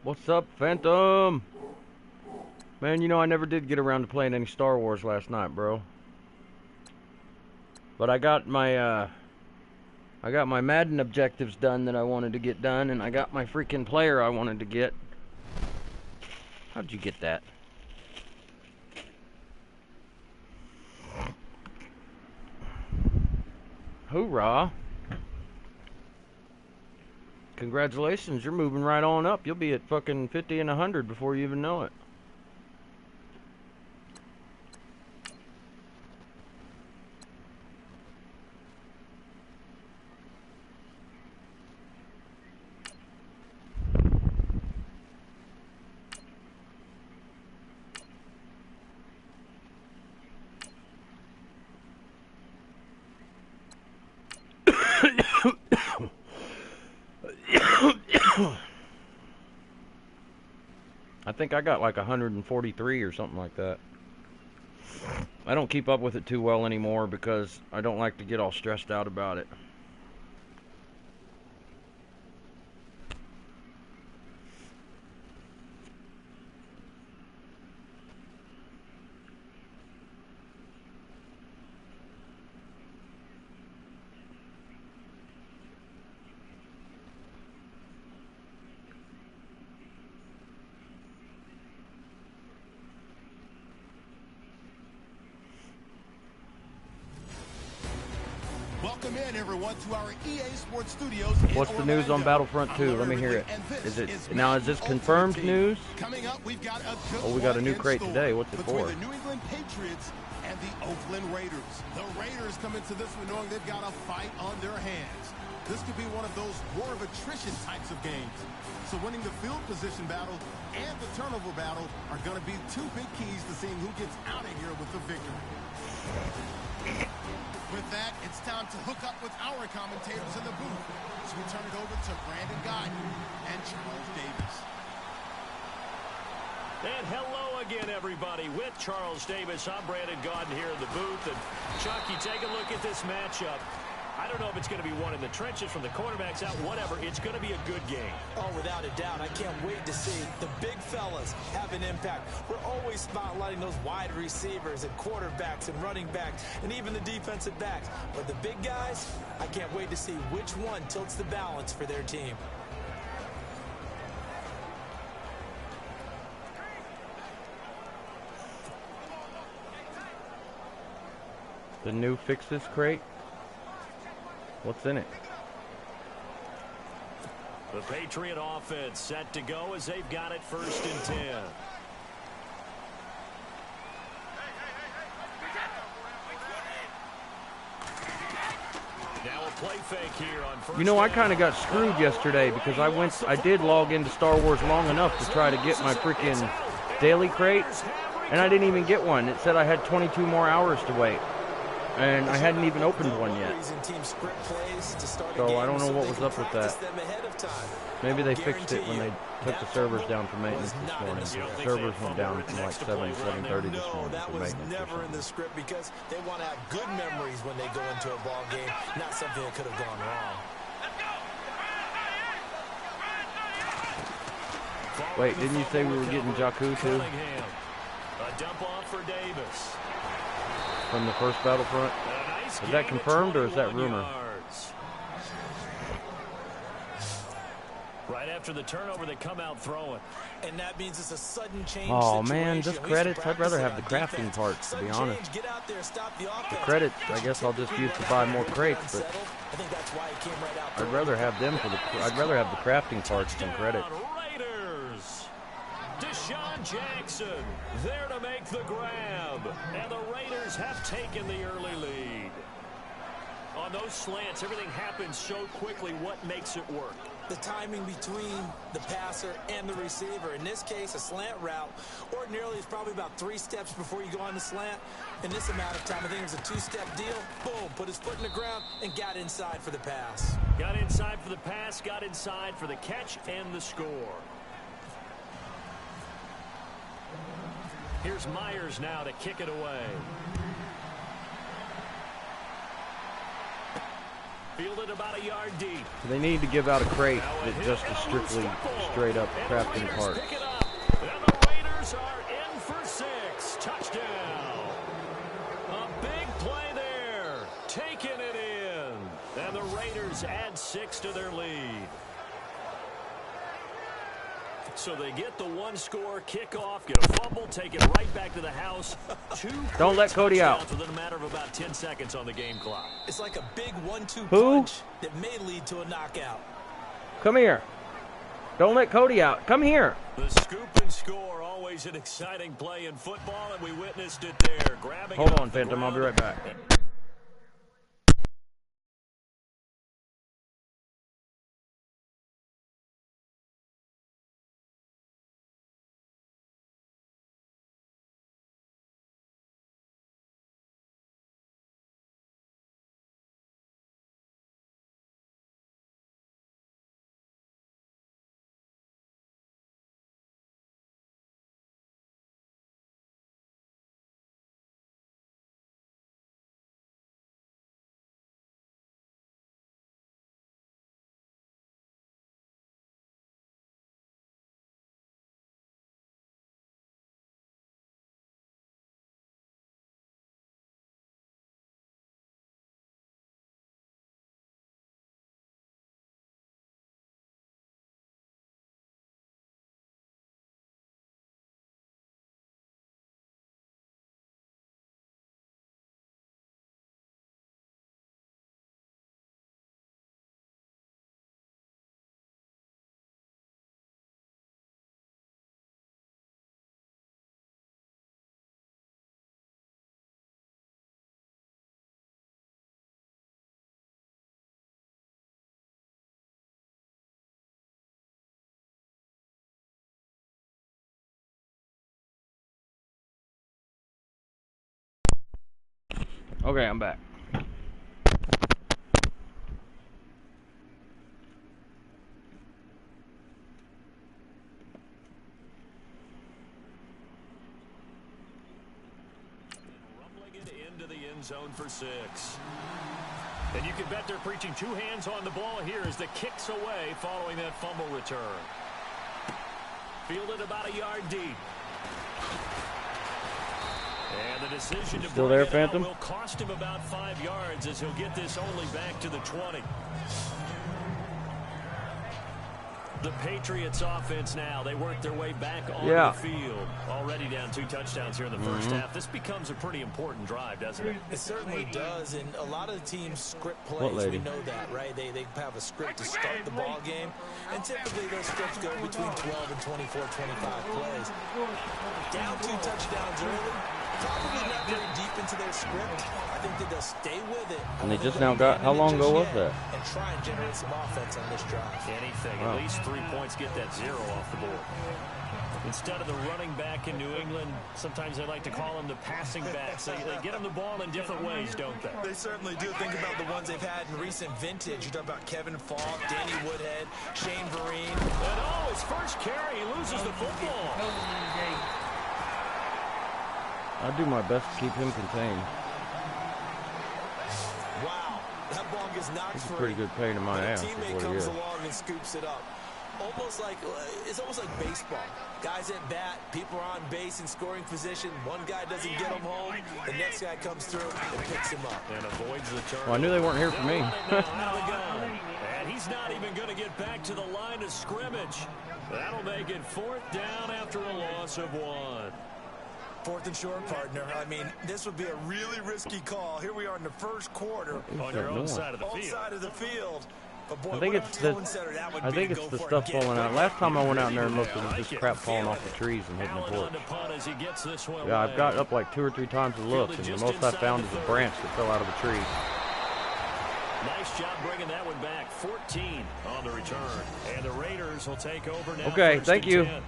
What's up, Phantom? Man, you know I never did get around to playing any Star Wars last night, bro. But I got my Madden objectives done that I wanted to get done, and I got my freaking player I wanted to get. How'd you get that? Hoorah! Congratulations, you're moving right on up. You'll be at fucking 50 and 100 before you even know it. I think I got like 143 or something like that. I don't keep up with it too well anymore because I don't like to get all stressed out about it. Welcome in, everyone, to our EA Sports Studios. What's the news on Battlefront 2? Let me hear it. Is this confirmed news? Coming up, we've got a Oh, we got a new crate today. What's it for? The New England Patriots and the Oakland Raiders. The Raiders come into this one knowing they've got a fight on their hands. This could be one of those war of attrition types of games. So winning the field position battle and the turnover battle are going to be two big keys to seeing who gets out of here with the victory. With that, it's time to hook up with our commentators in the booth. So we turn it over to Brandon Guyton and Charles Davis. And hello again, everybody. With Charles Davis, I'm Brandon Guyton here in the booth. And Chuck, you take a look at this matchup. I don't know if it's going to be one in the trenches from the quarterbacks out, whatever. It's going to be a good game. Oh, without a doubt. I can't wait to see the big fellas have an impact. We're always spotlighting those wide receivers and quarterbacks and running backs and even the defensive backs. But the big guys, I can't wait to see which one tilts the balance for their team. The new Fixes crate? What's in it? The Patriot offense set to go as they've got it 1st and 10. Now a play fake here on 1st. You know, I kind of got screwed yesterday because I did log into Star Wars long enough to try to get my freaking daily crate, and I didn't even get one. It said I had 22 more hours to wait. And I hadn't even opened one yet. So I don't know what was up with that. Maybe they fixed it when they took the servers down for maintenance this morning. The servers went down from like 7 to 7:30 this morning that for was maintenance. never in the script because they want to have good memories when they go into a ball game, not something that could have gone wrong. Wait, didn't you say we were getting Jakku too? A dump off for Davis. From the first Battlefront? Is that confirmed or is that rumor? Right after the turnover, they come out throwing. And that means it's a sudden change. Oh man, just credits. I'd rather have the crafting parts, to be honest. The credits, I guess I'll just use to buy more crates, but I'd rather have them for the. I'd rather have the crafting parts than credits. Deshaun Jackson there to make the grab, and the Raiders have taken the early lead. On those slants, everything happens so quickly. What makes it work? The timing between the passer and the receiver. In this case, a slant route ordinarily is probably about 3 steps before you go on the slant. In this amount of time, I think it was a 2-step deal. Boom, put his foot in the ground and got inside for the pass. Got inside for the pass, got inside for the catch and the score. Here's Myers now to kick it away. Fielded about a yard deep. They need to give out a crate that just is strictly straight up crafting parts. Pick it up. And the Raiders are in for 6. Touchdown. A big play there. Taking it in. And the Raiders add 6 to their lead. So they get the 1-score kickoff, get a fumble, take it right back to the house. 2 Don't let Cody out. within a matter of about 10 seconds on the game clock. It's like a big 1-2 punch that may lead to a knockout. Come here. Don't let Cody out. Come here. The scoop and score, always an exciting play in football, and we witnessed it there. Grabbing Hold it on, off the Phantom. I'll be ground. right back. Okay, I'm back. Rumbling it into the end zone for 6. And you can bet they're preaching 2 hands on the ball here as the kick's away following that fumble return. Fielded about a yard deep. And the decision to Still bring there, it out Phantom? will cost him about 5 yards as he'll get this only back to the 20. The Patriots offense now, they work their way back on the field. Already down 2 touchdowns here in the first half. This becomes a pretty important drive, doesn't it? It certainly does, and a lot of the teams script plays. We know that, right? They have a script to start the ball game, and typically those scripts go between 12 and 24, 25 plays. Down 2 touchdowns early, probably not very deep into their script. I think that they'll stay with it. And they just now got, how long ago was that? And try and generate some offense on this drive. Anything, at least 3 points, get that 0 off the board. Instead of the running back in New England, sometimes they like to call them the passing backs. They get them the ball in different ways, don't they? They certainly do. Think about the ones they've had in recent vintage. You talk about Kevin Falk, Danny Woodhead, Shane Vereen. And his first carry, he loses the football. I'll do my best to keep him contained. Wow, that ball gets knocked free. It's a pretty good pain in my ass. A teammate comes along and scoops it up. It's almost like baseball. Guys at bat, people are on base in scoring position. One guy doesn't get him home. The next guy comes through and picks him up. And avoids the turn. Well, I knew they weren't here for me. And he's not even going to get back to the line of scrimmage. That'll make it 4th down after a loss of 1. 4th and short, partner. I mean, this would be a really risky call. Here we are in the first quarter. On your own side of the field. Side of the field. But boy, I think it's the stuff falling out. Last time I went out there and looked, it was just crap falling off the trees and hitting the porch. Yeah, I've got up like 2 or 3 times to look, and the most I found is a branch that fell out of a tree. Nice job bringing that one back. 14 on the return. And the Raiders will take over now. Okay, thank you. 10.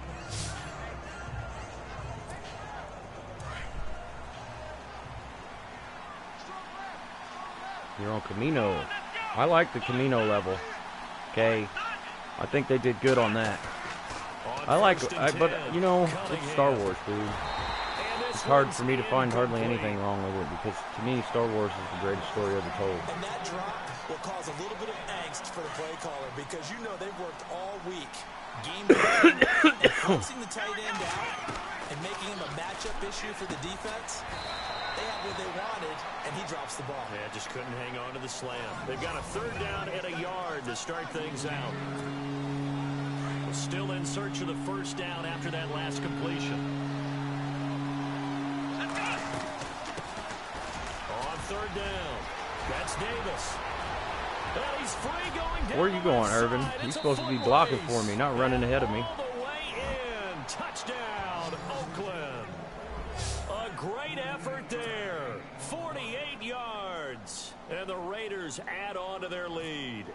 You're on Camino. I like the Camino level. Okay, I think they did good on that. But you know, it's Star Wars, dude. It's hard for me to find hardly anything wrong with it because to me, Star Wars is the greatest story ever told. And that drop will cause a little bit of angst for the play caller because you know they've worked all week, game plan, and forcing the tight end out and making him a matchup issue for the defense. They had what they wanted, and he drops the ball. Yeah, just couldn't hang on to the slam. They've got a 3rd down and a yard to start things out. Still in search of the 1st down after that last completion. On 3rd down, that's Davis. And he's free going down. Where are you going, Irvin? You're supposed to be blocking for me, not running ahead of me. All the way in. Touchdown, Oakland. A great effort there. 48 yards. And the Raiders add on to their lead.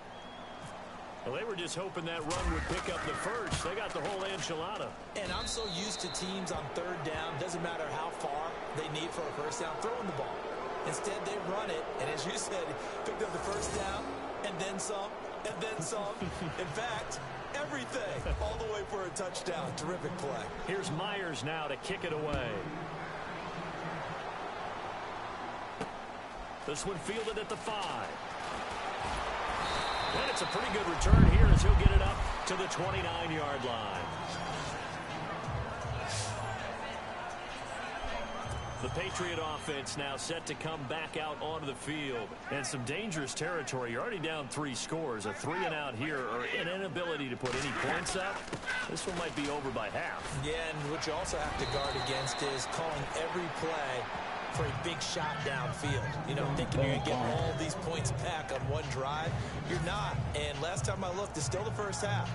Well, they were just hoping that run would pick up the first. They got the whole enchilada. And I'm so used to teams on 3rd down, doesn't matter how far they need for a 1st down, throwing the ball. Instead, they run it, and as you said, picked up the 1st down, and then some, and then some. In fact, everything, all the way for a touchdown. Terrific play. Here's Myers now to kick it away. This one fielded at the 5. And it's a pretty good return here as he'll get it up to the 29-yard line. The Patriot offense now set to come back out onto the field. And some dangerous territory. You're already down 3 scores. A 3-and-out here or an inability to put any points up. This one might be over by half. Yeah, and what you also have to guard against is calling every play for a big shot downfield. You know, thinking you're going to get all these points back on one drive. You're not. And last time I looked, it's still the 1st half.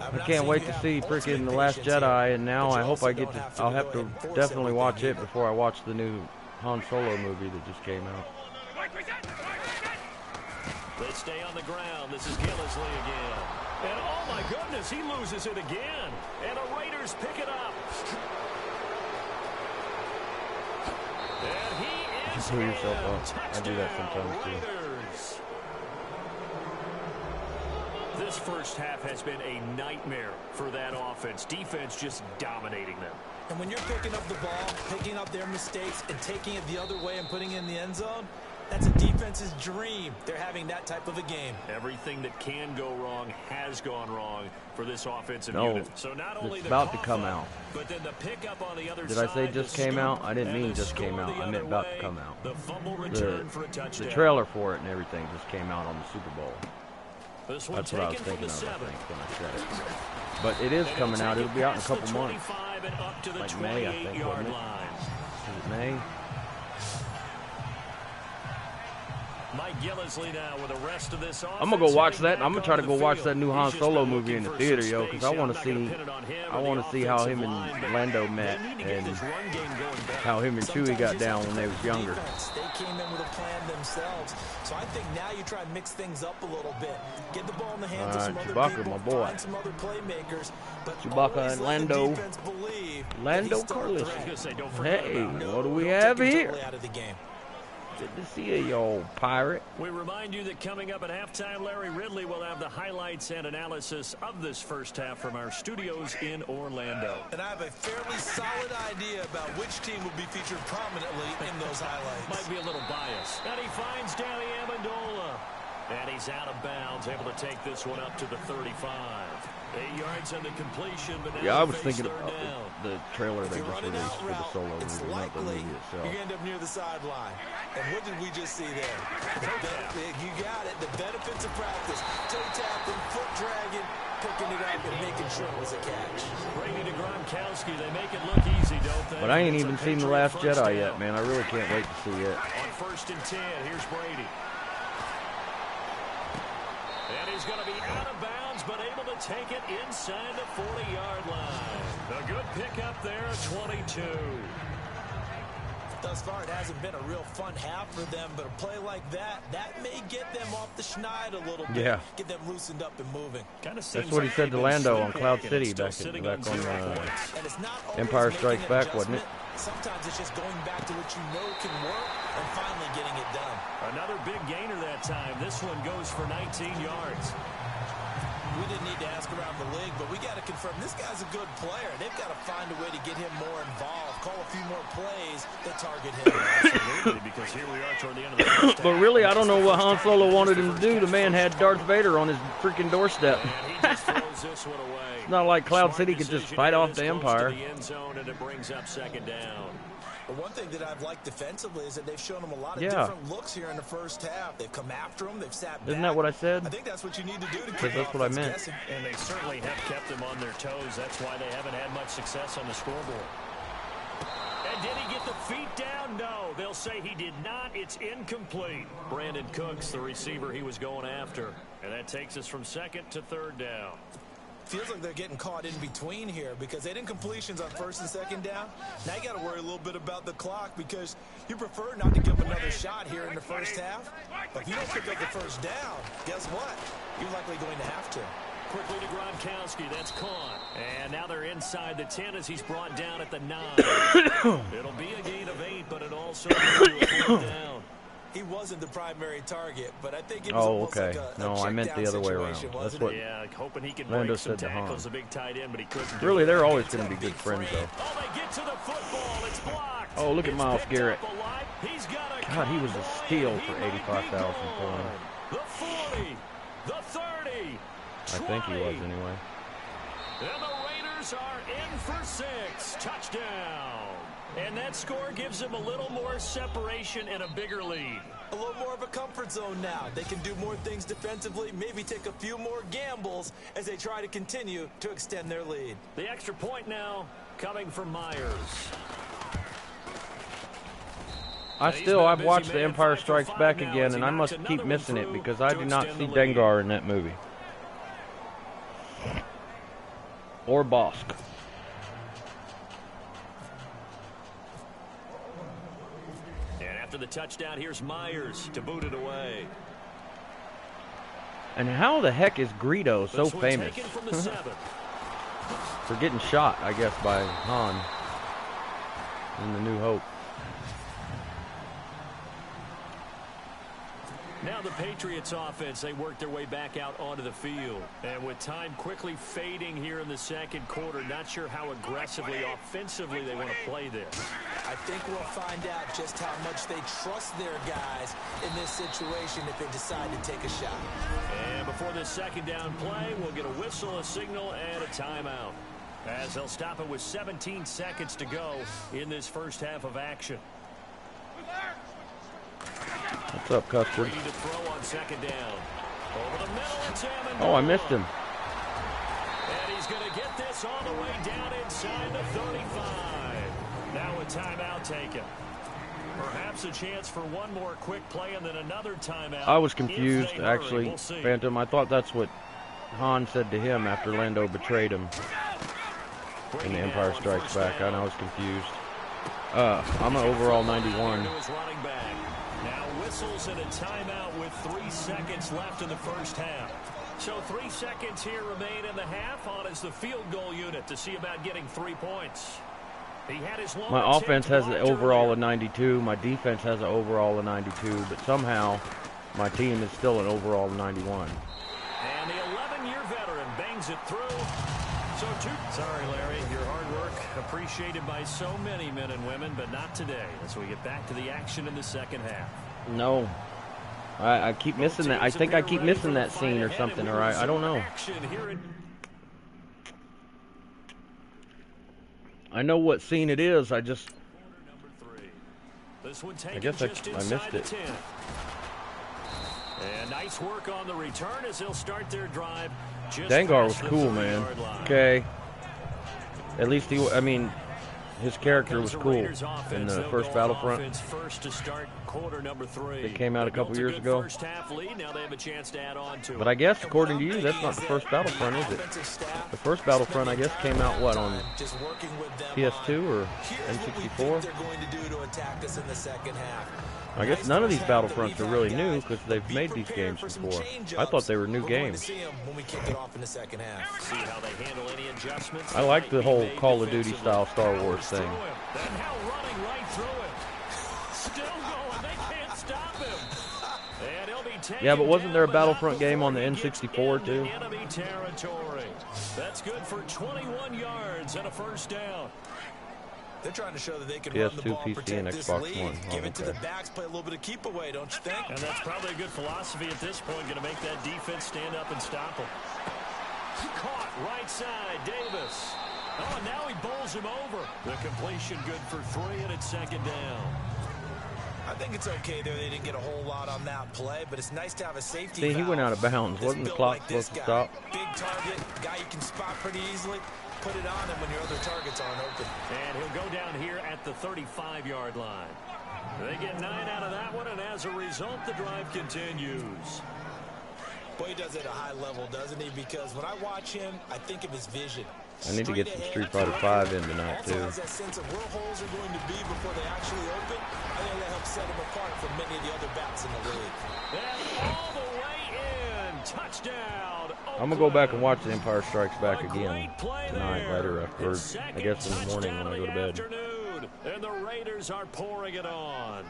I can't wait to see freaking The Last Jedi, and now I hope I get to, I'll have to definitely watch it before I watch the new Han Solo movie that just came out. They stay on the ground. This is Gillisley again. And oh my goodness, he loses it again. And the Raiders pick it up. And he is Pull yourself up. I do that sometimes too. Raiders. This first half has been a nightmare for that offense. Defense just dominating them. And when you're picking up the ball, picking up their mistakes, and taking it the other way and putting it in the end zone, that's a defense's dream. They're having that type of a game. Everything that can go wrong has gone wrong for this offensive unit. So not only it's about to come out. But then the pickup on the other Did I say just came out? I didn't mean just came out. I meant about to come out. The fumble return for a touchdown. The trailer for it and everything just came out on the Super Bowl. That's what I was thinking of, I think, when I said it. But it is coming out. It'll be out in a couple months. Like May, I think, wasn't it? Is it May? Mike Gillisley now with the rest of this offense. I'm gonna go watch that. I'm gonna try to go watch that new Han Solo movie in the theater, yo, because I want to see how him and Lando met and how him and Chewie got down when they was younger. They came in with a plan themselves, so I think now you try and mix things up a little bit. Get the ball in the hands of some other people, my boy. find some other playmakers. But Chewbacca and Lando. Lando Carlson. Hey, what do we have here? Good to see you, you old pirate. We remind you that coming up at halftime, Larry Ridley will have the highlights and analysis of this first half from our studios in Orlando. And I have a fairly solid idea about which team will be featured prominently in those highlights. Might be a little biased. And he finds Danny Amendola. And he's out of bounds, able to take this one up to the 35. 8 yards on the completion, but now I was thinking about the trailer they just released for the Solo movie, not the movie itself. You end up near the sideline. And what did we just see there? You got it. The benefits of practice. Toe tapping, foot dragging, picking it up and making sure it was a catch. Brady to Gronkowski. They make it look easy, don't they? But I ain't even seen The Last Jedi yet, man. I really can't wait to see it. On 1st and 10, here's Brady. And he's going to be out of bounds, but able to take it inside the 40-yard line. A good pickup there, 22. Thus far, it hasn't been a real fun half for them, but a play like that may get them off the schneid a little bit. Yeah. Get them loosened up and moving. That's what he said to Lando on Cloud City back on Empire Strikes Back, wasn't it? Sometimes it's just going back to what you know can work and finally getting it done. Another big gainer that time. This one goes for 19 yards. We didn't need to ask around the league, but we got to confirm him. This guy's a good player. They've got to find a way to get him more involved, call a few more plays that target him. Absolutely, because here we are toward the end of the first But really, I don't know what Han Solo wanted him to do. The man had Darth Vader on his freaking doorstep. And he just throws this one away. It's not like Cloud Smart City could just decision fight to off get the this close Empire. to the end zone, and it brings up second down. But one thing that I've liked defensively is that they've shown him a lot of Yeah. different looks here in the first half. They've come after him. They've sat back. Isn't that what I said? I think that's what you need to do to Because keep that's the what I offense meant. guessing. And they certainly have kept them on their toes. That's why they haven't had much success on the scoreboard. And did he get the feet down? No. They'll say he did not. It's incomplete. Brandon Cooks, the receiver he was going after. And that takes us from second to third down. Feels like they're getting caught in between here because they didn't completions on first and second down. Now you got to worry a little bit about the clock because you prefer not to give them another shot here in the first half. But if you don't pick up the first down, guess what? You're likely going to have to. Quickly to Gronkowski. That's caught. And now they're inside the 10 as he's brought down at the 9. It'll be a gain of 8, but it also will be a fourth down. He wasn't the primary target, but I think it was Oh, almost okay. like a No, I meant the other way around. situation, That's wasn't what. it? Yeah, hoping he can Lando break some said to Han. tackles, a big tight end, but he couldn't do Really, it. they're always going to be good friends, though. Oh, they get to the football. It's blocked. Oh, look at It's Myles picked Garrett. up alive. He's got a God, he was a convoy, steal and he for might be 85,000 for gone. him. The 40, the 30, I think he was 20. anyway. And the Raiders are in for 6. Touchdown. And that score gives them a little more separation and a bigger lead. A little more of a comfort zone now. They can do more things defensively, maybe take a few more gambles as they try to continue to extend their lead. The extra point now coming from Myers. I've watched The Empire Strikes Back again, and I must keep missing it because I do not see Dengar in that movie. Or Bosk. And after the touchdown, here's Myers to boot it away. And how the heck is Greedo so This one famous? taken from the 7. For getting shot, I guess, by Han in The New Hope. Now the Patriots offense, they work their way back out onto the field. And with time quickly fading here in the second quarter, not sure how aggressively, offensively they want to play this. I think we'll find out just how much they trust their guys in this situation if they decide to take a shot. And before this second down play, we'll get a whistle, a signal, and a timeout. As they'll stop it with 17 seconds to go in this first half of action. What's up, Custard? Ready to throw on second down. Over the middle, it's Amendola. Oh, I missed him. And he's going to get this all the way down inside the 35. Now a timeout taken. Perhaps a chance for one more quick play and then another timeout. I was If confused, they hurry, actually, we'll see. Phantom. I thought that's what Han said to him after Lando betrayed him in The Empire Strikes Back, and I was confused. I'm an overall 91. Now whistles and a timeout with 3 seconds left in the first half. So 3 seconds here remain in the half. On is the field goal unit to see about getting 3 points. He had his My offense has an overall of 92. My defense has an overall of 92, but somehow my team is still an overall of 91. And the 11-year veteran bangs it through. So sorry, Larry, your hard work appreciated by so many men and women, but not today as we get back to the action in the second half. No. I keep missing that. I think I keep missing that scene or something, or I don't know. I know what scene it is. I guess I missed it. And nice work on the return as they'll start their drive. Dengar was cool, man. Okay. At least his character was cool in the first Battlefront. It came out a couple years ago. But I guess, according to you, that's not the first Battlefront, is it? The first Battlefront, I guess, came out, what, on PS2 or N64? I guess none of these Battlefronts are really new because they've made these games before. I thought they were new games. I like the whole Call of Duty style Star Wars thing. Yeah, but wasn't there a Battlefront game on the N64 too? Enemy territory. That's good for 21 yards and a first down. They're trying to show that they can PS2, run the ball, PC, protect and this Xbox lead. One. Oh, Give it to okay. the backs, play a little bit of keep away, don't you think? And that's probably a good philosophy at this point, going to make that defense stand up and stop them. Caught right side, Davis. Oh, and now he bowls him over. The completion good for 3, and it's second down. I think it's okay there. They didn't get a whole lot on that play, but it's nice to have a safety See, he valve. went out of bounds. That's Wasn't the built clock like this supposed to guy. stop? Big target, guy you can spot pretty easily. Put it on him when your other targets aren't open. And he'll go down here at the 35-yard line. They get 9 out of that one, and as a result, the drive continues. Boy, he does it at a high level, doesn't he? Because when I watch him, I think of his vision. I need to get some Street Fighter 5 in tonight also too. has that sense of where holes are going to be before they actually open. I think that helps set him apart from many of the other backs in the league. And all the way in. Touchdown. I'm gonna go back and watch The Empire Strikes Back A again great play tonight, there. later, or His I guess in the second morning when I go to touchdown bed. of the afternoon. And the Raiders are pouring it on.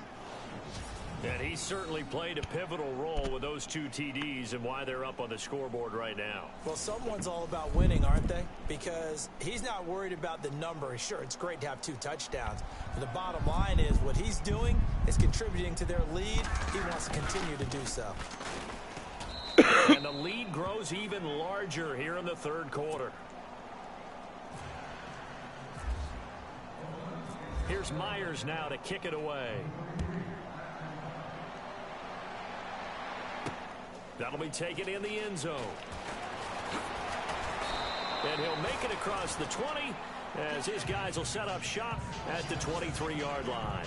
And he certainly played a pivotal role with those 2 TDs and why they're up on the scoreboard right now. Well, someone's all about winning, aren't they? Because he's not worried about the number. Sure, it's great to have 2 touchdowns. But the bottom line is what he's doing is contributing to their lead. He wants to continue to do so. And the lead grows even larger here in the third quarter. Here's Myers now to kick it away. That'll be taken in the end zone. And he'll make it across the 20 as his guys will set up shop at the 23-yard line.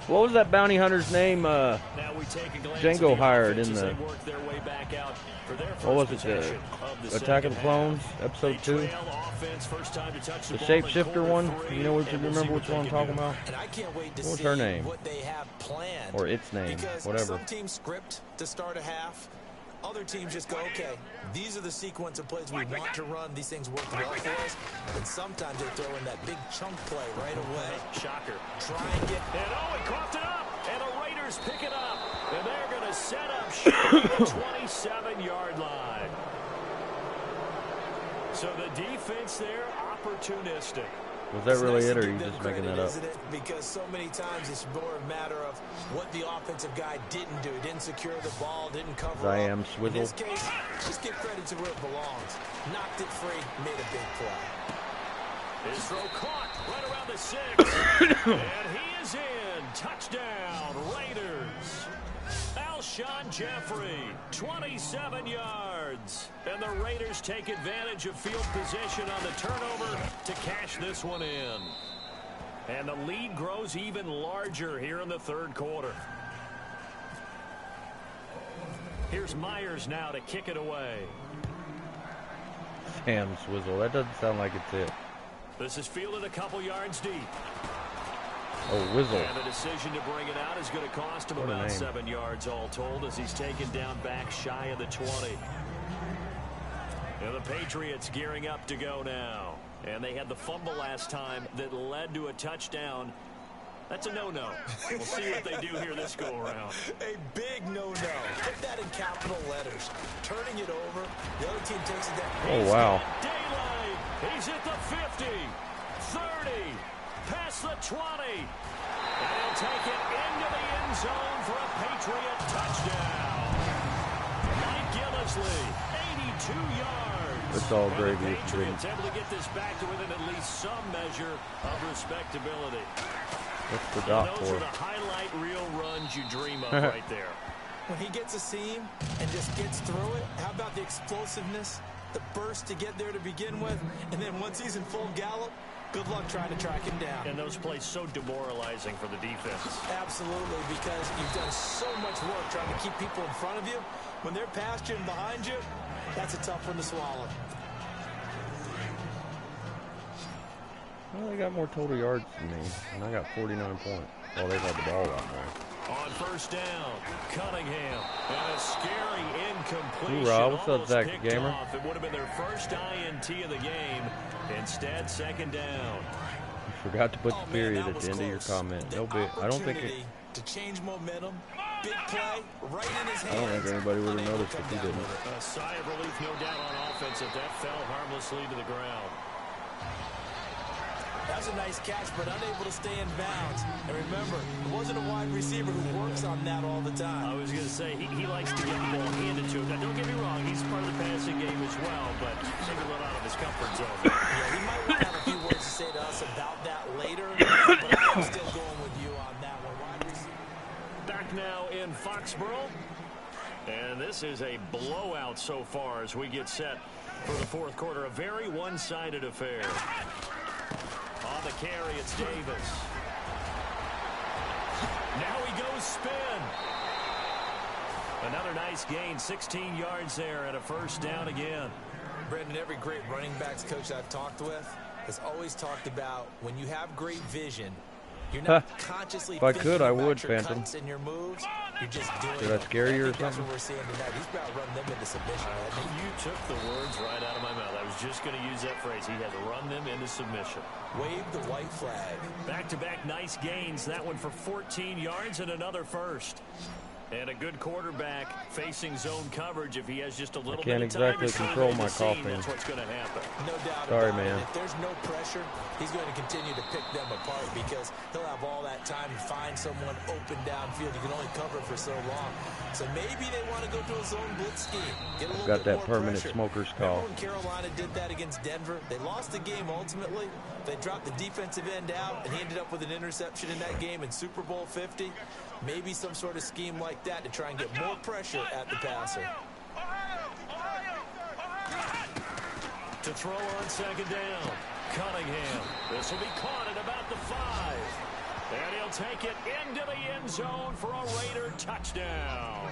What was that bounty hunter's name? Now we take a glance Django at the hired offense in as the. they work their way back out for their first What was it? possession of the Attack of the second Clones, half. episode They 2. trail offense, first time to touch The ball in shapeshifter quarter one. 3, You know what? and You we'll see remember what which they one I'm can talking do. about? And I can't wait to What was see her name? what they have planned. Or its name, Because whatever. some teams script to start a half. Other teams just go, okay, these are the sequence of plays we want to run. These things work well for us. And sometimes they throw in that big chunk play right away. Shocker. Try and get... And oh, he coughed it up. And the Raiders pick it up. And they're going to set up short at the 27-yard line. So the defense there, opportunistic. Was that really It's nice it, to or are give you them just making credit, that up? isn't it? Because so many times it's more a matter of what the offensive guy didn't do. Didn't secure the ball, didn't cover I up. am Swizzle. In this case, just give credit to where it belongs. Knocked it free, made a big play. His throw caught right around the 6. And he is in. Touchdown, Raiders. Alshon Jeffrey, 27 yards. And the Raiders take advantage of field position on the turnover to cash this one in. And the lead grows even larger here in the third quarter. Here's Myers now to kick it away. Sam Swizzle. That doesn't sound like it's it. This is fielded a couple yards deep. Oh, Whizzle. And the decision to bring it out is going to cost him What a about name. 7 yards all told as he's taken down back shy of the 20. And the Patriots gearing up to go now. And they had the fumble last time that led to a touchdown. That's a no-no. We'll see what they do here this go-around. A big no-no. Put that in capital letters. Turning it over. The other team takes it down. Oh, wow. Daylight. He's at the 50, 30, past the 20. And he'll take it into the end zone for a Patriot touchdown. Mike Gillisley, 82 yards. It's all And gravy. the It's green. Patriots able to get this back to within at least some measure of respectability. What's the And dot those are for? the highlight reel runs you dream of right there. When he gets a seam and just gets through it, how about the explosiveness, the burst to get there to begin with, and then once he's in full gallop, good luck trying to track him down. And those plays so demoralizing for the defense. Absolutely, because you've done so much work trying to keep people in front of you. When they're past you and behind you, that's a tough one to swallow. Well, they got more total yards than me, and I got 49 points. Well, they've had the ball a lot more. On first down, Cunningham. And a scary incompletion. Hoorah, what's up, Almost Zach picked Gamer? off. It would have been their first INT of the game. Instead, second down. You forgot to put Oh, the man, period that at was the end of your close. comment. The No bit. I don't think it. opportunity to change momentum, big play right in his hands. I don't think anybody would have noticed if he didn't. A sigh of relief, no doubt, on offense if that fell harmlessly to the ground. That was a nice catch, but unable to stay in bounds. And remember, it wasn't a wide receiver who works on that all the time. I was going to say, he likes to get the ball handed to him. Now, don't get me wrong, he's part of the passing game as well, but maybe a little out of his comfort zone. Yeah, he might want to have a few words to say to us about that later, but I'm still going with you on that one. Wide receiver. Back now in Foxborough. And this is a blowout so far as we get set for the fourth quarter. A very one-sided affair. On the carry, it's Davis. Now he goes spin. Another nice gain, 16 yards there and a first down again. Brendan, every great running backs coach I've talked with has always talked about when you have great vision, you're not consciously if I could, I would, your Phantom. cuts and your moves. You're just doing Did I scare you or That's something? what we're seeing tonight. He's about to run them into submission. You took the words right out of my mouth. I was just going to use that phrase. He had to run them into submission. Wave the white flag. Back-to-back nice gains. That one for 14 yards and another first. And a good quarterback facing zone coverage. If he has just a little bit of time exactly to control survey my the scene, coughing. that's what's going to happen. No doubt Sorry, about man. it. If there's no pressure, he's going to continue to pick them apart because he'll have all that time to find someone open downfield. You can only cover for so long. So maybe they want to go to a zone blitz scheme. Get a little Got bit that more permanent pressure. smoker's Remember call. when Carolina did that against Denver? They lost the game ultimately. They dropped the defensive end out, and he ended up with an interception in that game in Super Bowl 50. Maybe some sort of scheme like that to try and get more pressure at the passer. To throw on second down, Cunningham. This will be caught at about the 5. And he'll take it into the end zone for a Raider touchdown.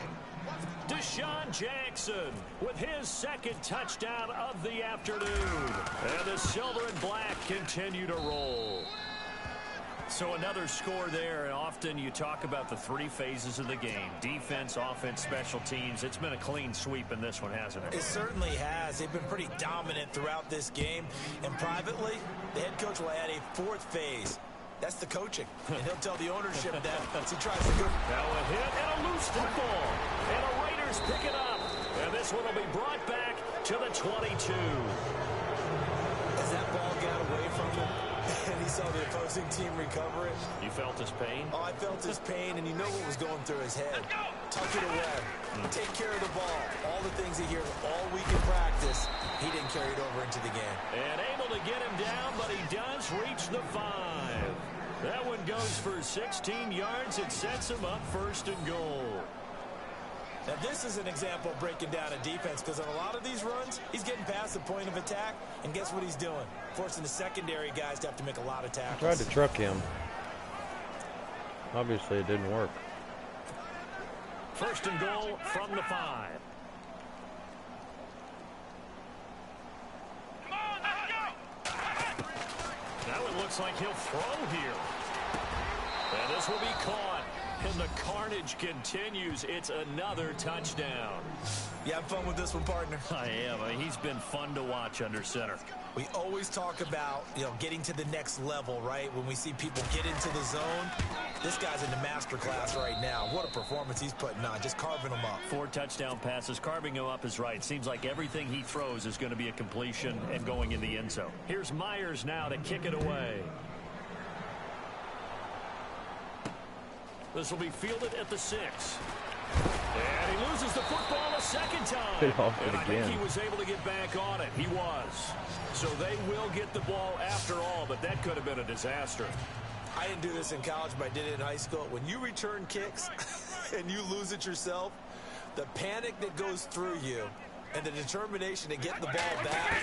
Deshaun Jackson with his second touchdown of the afternoon. And the silver and black continue to roll. So another score there, and often you talk about the three phases of the game. Defense, offense, special teams. It's been a clean sweep in this one, hasn't it? It certainly has. They've been pretty dominant throughout this game. And privately, the head coach will add a fourth phase. That's the coaching. And he'll tell the ownership that as he tries to go. Now a hit and a loose football. And the Raiders pick it up. And this one will be brought back to the 22. As that ball got away from him, and he saw the opposing team recover it. You felt his pain? Oh, I felt his pain, and you know what was going through his head. Tuck it away. Take care of the ball. All the things he hears all week in practice, he didn't carry it over into the game. And able to get him down, but he does reach the 5. That one goes for 16 yards. It sets him up first and goal. Now, this is an example of breaking down a defense because on a lot of these runs, he's getting past the point of attack, and guess what he's doing? Forcing the secondary guys to have to make a lot of tackles. Tried to truck him. Obviously, it didn't work. First and goal from the 5. Now it looks like he'll throw here. And this will be caught. And the carnage continues. It's another touchdown. You have fun with this one, partner? I am. He's been fun to watch under center. We always talk about, getting to the next level, right? When we see people get into the zone, this guy's in the master class right now. What a performance he's putting on, just carving them up. 4 touchdown passes. Carving him up is right. Seems like everything he throws is going to be a completion and going in the end zone. Here's Myers now to kick it away. This will be fielded at the 6. And he loses the football a second time. And I think he was able to get back on it. He was. So they will get the ball after all, but that could have been a disaster. I didn't do this in college, but I did it in high school. When you return kicks and you lose it yourself, the panic that goes through you and the determination to get the ball back,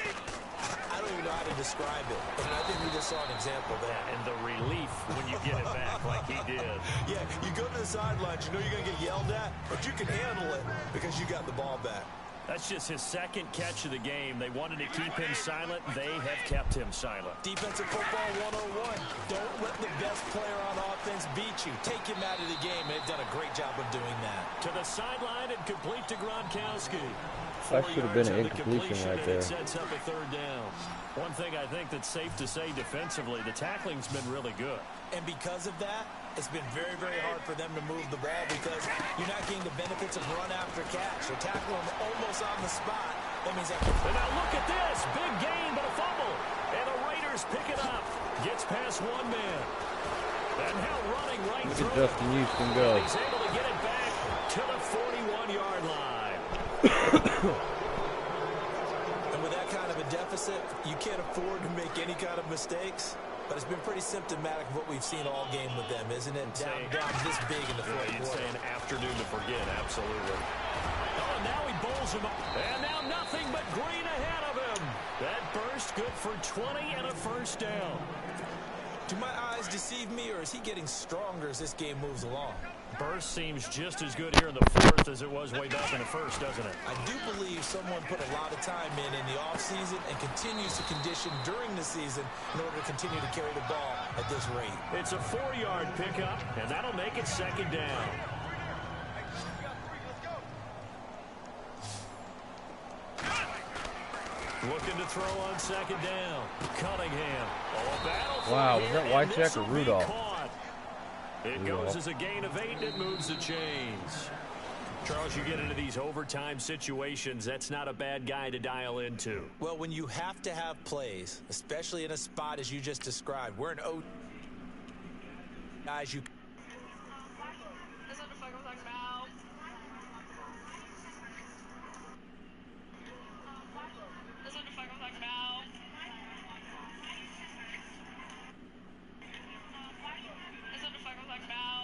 I don't even know how to describe it. And I think we just saw an example of that. And the relief when you get it back like he did. Yeah, you go to the sidelines, you know you're going to get yelled at, but you can handle it because you got the ball back. That's just his second catch of the game. They wanted to keep him silent. They have kept him silent. Defensive football 101. Don't let the best player on offense beat you. Take him out of the game. They've done a great job of doing that. To the sideline and complete to Gronkowski. That should have been an incompletion right there. It sets up a third down. One thing I think that's safe to say defensively, the tackling's been really good. And because of that, It's been very, very hard for them to move the ball because you're not getting the benefits of run after catch. They're tackling them almost on the spot. That means after... And now look at this. Big gain, but a fumble. And the Raiders pick it up. Gets past one man. And now running right Look through at Justin Houston go. And he's able to get it back to the 41-yard line. And with that kind of a deficit, you can't afford to make any kind of mistakes. But it's been pretty symptomatic of what we've seen all game with them, isn't it? Down this big in the fourth quarter. You'd say an afternoon to forget, absolutely. Oh, and now he bowls him up. And now nothing but green ahead of him. That burst good for 20 and a first down. Do my eyes deceive me, or is he getting stronger as this game moves along? Burst seems just as good here in the fourth as it was way back in the first, doesn't it? I do believe someone put a lot of time in the offseason and continues to condition during the season in order to continue to carry the ball at this rate. It's a 4-yard pickup, and that'll make it second down. Looking to throw on second down. Cunningham. Oh, a battle. Wow, was that Wycheck or Rudolph? It goes as a gain of 8, and it moves the chains. Charles, you get into these overtime situations, that's not a bad guy to dial into. Well, when you have to have plays, especially in a spot as you just described, we're an O. Guys, you. That's what the fuck I'm talking about. That's what the fuck I'm talking about. That's what the fuck I'm talking about.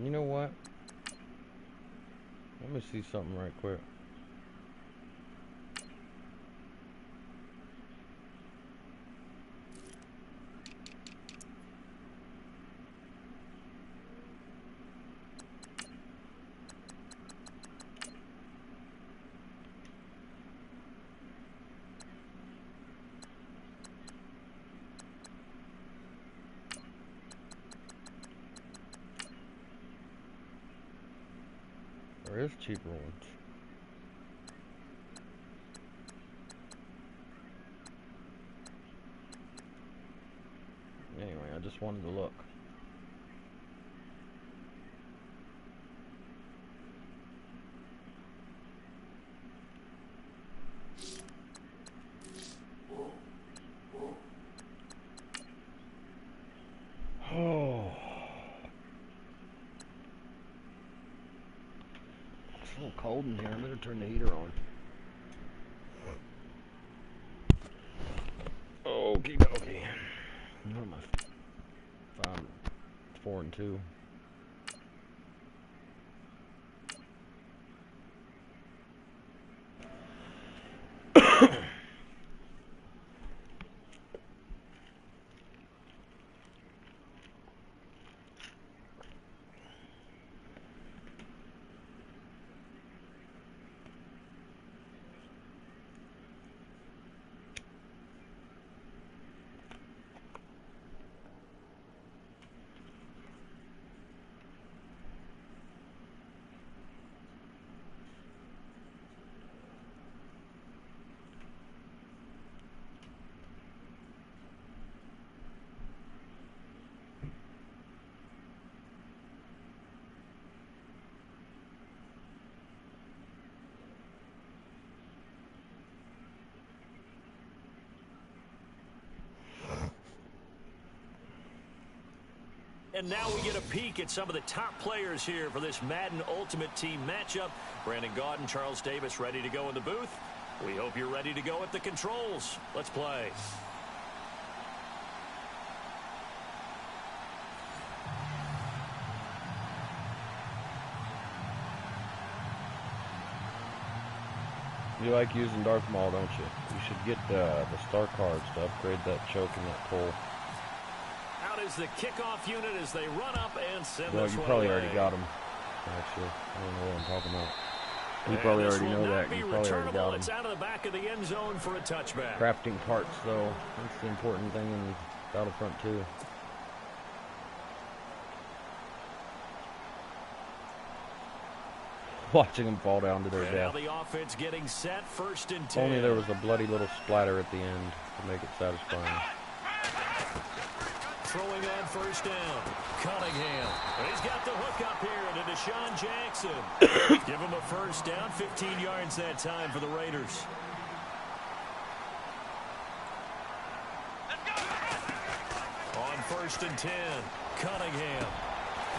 You know what? Let me see something right quick. There is cheaper ones. Anyway, I just wanted to look. Oh. It's a little cold in here. I better turn the heater on. Okie dokie. What am I? 4 and 2. and now we get a peek at some of the top players here for this Madden Ultimate Team matchup. Brandon Gaudin, Charles Davis ready to go in the booth. We hope you're ready to go at the controls. Let's play. You like using Darth Maul, don't you? You should get the star cards to upgrade that choke and that pull. Out is the kickoff unit as they run up and send Well, this you one probably away. already got them. Actually, I don't know what I'm talking about. You probably already know that. You probably already got them. It's out of the back of the end zone for a touchback. Crafting parts, though, that's the important thing in Battlefront 2. Watching them fall down to their And death. now the offense getting set, 1st and 10. If only there was a bloody little splatter at the end to make it satisfying. Throwing on 1st down. Cunningham. And he's got the hook up here to Deshaun Jackson. Give him a 1st down, 15 yards that time for the Raiders. On 1st and 10, Cunningham.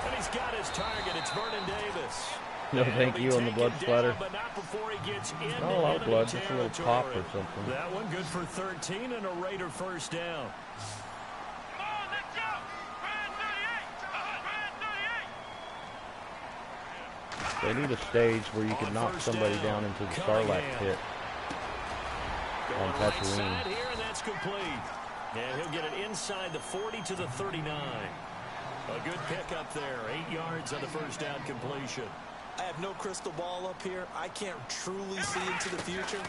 And he's got his target. It's Vernon Davis. No, thank you on the blood splatter. But not before he gets into Not a lot of enemy blood, just a little pop or territory. something. That one good for 13 and a Raider 1st down. They need a stage where you can On knock 1st somebody down, down into the Sarlacc Cunningham. pit on Going right Tatooine. side here, and that's complete. And he'll get it inside the 40 to the 39. A good pickup there. 8 yards on the 1st down completion. I have no crystal ball up here. I can't truly see into the future.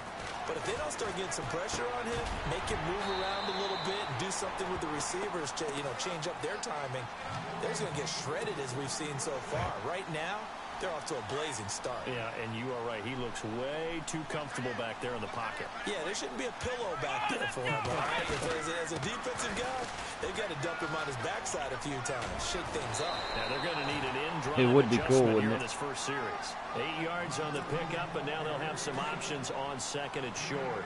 But if they don't start getting some pressure on him, make him move around a little bit and do something with the receivers to, change up their timing, they're going to get shredded as we've seen so far. Right now, they're off to a blazing start. Yeah, and you are right. He looks way too comfortable back there in the pocket. Yeah, there shouldn't be a pillow back there for him, all right? As a defensive guy, they've got to dump him on his backside a few times, shake things up. Now, they're going to need an in-drive It would be cool, adjustment wouldn't here in it? this first series. 8 yards on the pickup, and now they'll have some options on 2nd and short.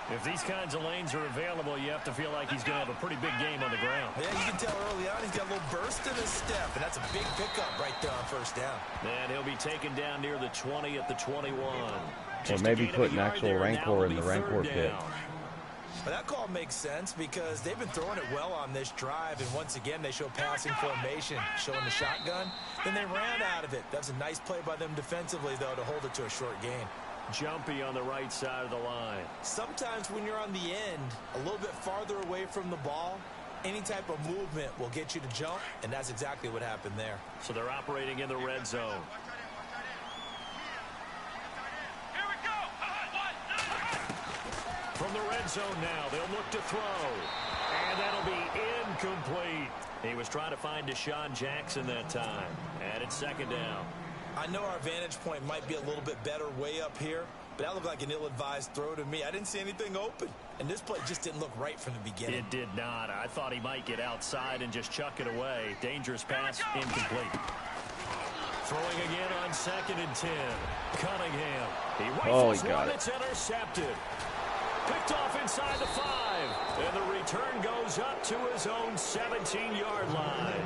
If these kinds of lanes are available, you have to feel like he's going to have a pretty big game on the ground. Yeah, you can tell early on he's got a little burst in his step, and that's a big pickup right there on 1st down. And he'll be taken down near the 20 at the 21. Or maybe put an actual Rancor in the Rancor pit. But that call makes sense because they've been throwing it well on this drive, and once again they show passing formation, showing the shotgun. Then they ran out of it. That's a nice play by them defensively, though, to hold it to a short gain. Jumpy on the right side of the line. Sometimes when you're on the end, a little bit farther away from the ball, any type of movement will get you to jump, and that's exactly what happened there. So they're operating in the red zone. From the red zone now, they'll look to throw. And that'll be incomplete. He was trying to find Deshaun Jackson that time. And it's 2nd down. I know our vantage point might be a little bit better way up here, but that looked like an ill-advised throw to me. I didn't see anything open, and this play just didn't look right from the beginning. It did not. I thought he might get outside and just chuck it away. Dangerous pass, incomplete. Throwing again on 2nd and 10. Cunningham. He rifles one. It's intercepted. Picked off inside the 5. And the return goes up to his own 17-yard line.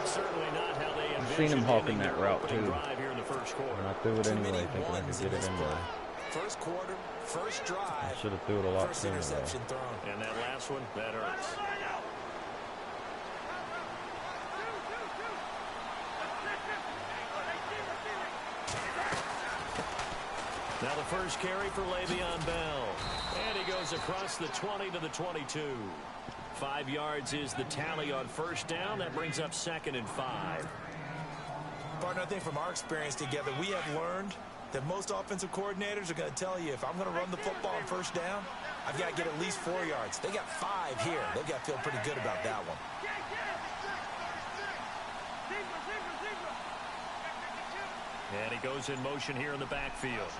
Certainly not how they envisioned. I've seen him hawking that route, too. Drive here in the first quarter. And I threw it anyway, thinking I could get it in there. First quarter, first drive. I should have threw it a lot First sooner, interception though. thrown. And that last one, that hurts. Now the first carry for Le'Veon Bell. And he goes across the 20 to the 22. 5 yards is the tally on 1st down. That brings up 2nd and 5. Partner, I think from our experience together, we have learned that most offensive coordinators are going to tell you, if I'm going to run the football on 1st down, I've got to get at least 4 yards. They got 5 here. They've got to feel pretty good about that one. And he goes in motion here in the backfield.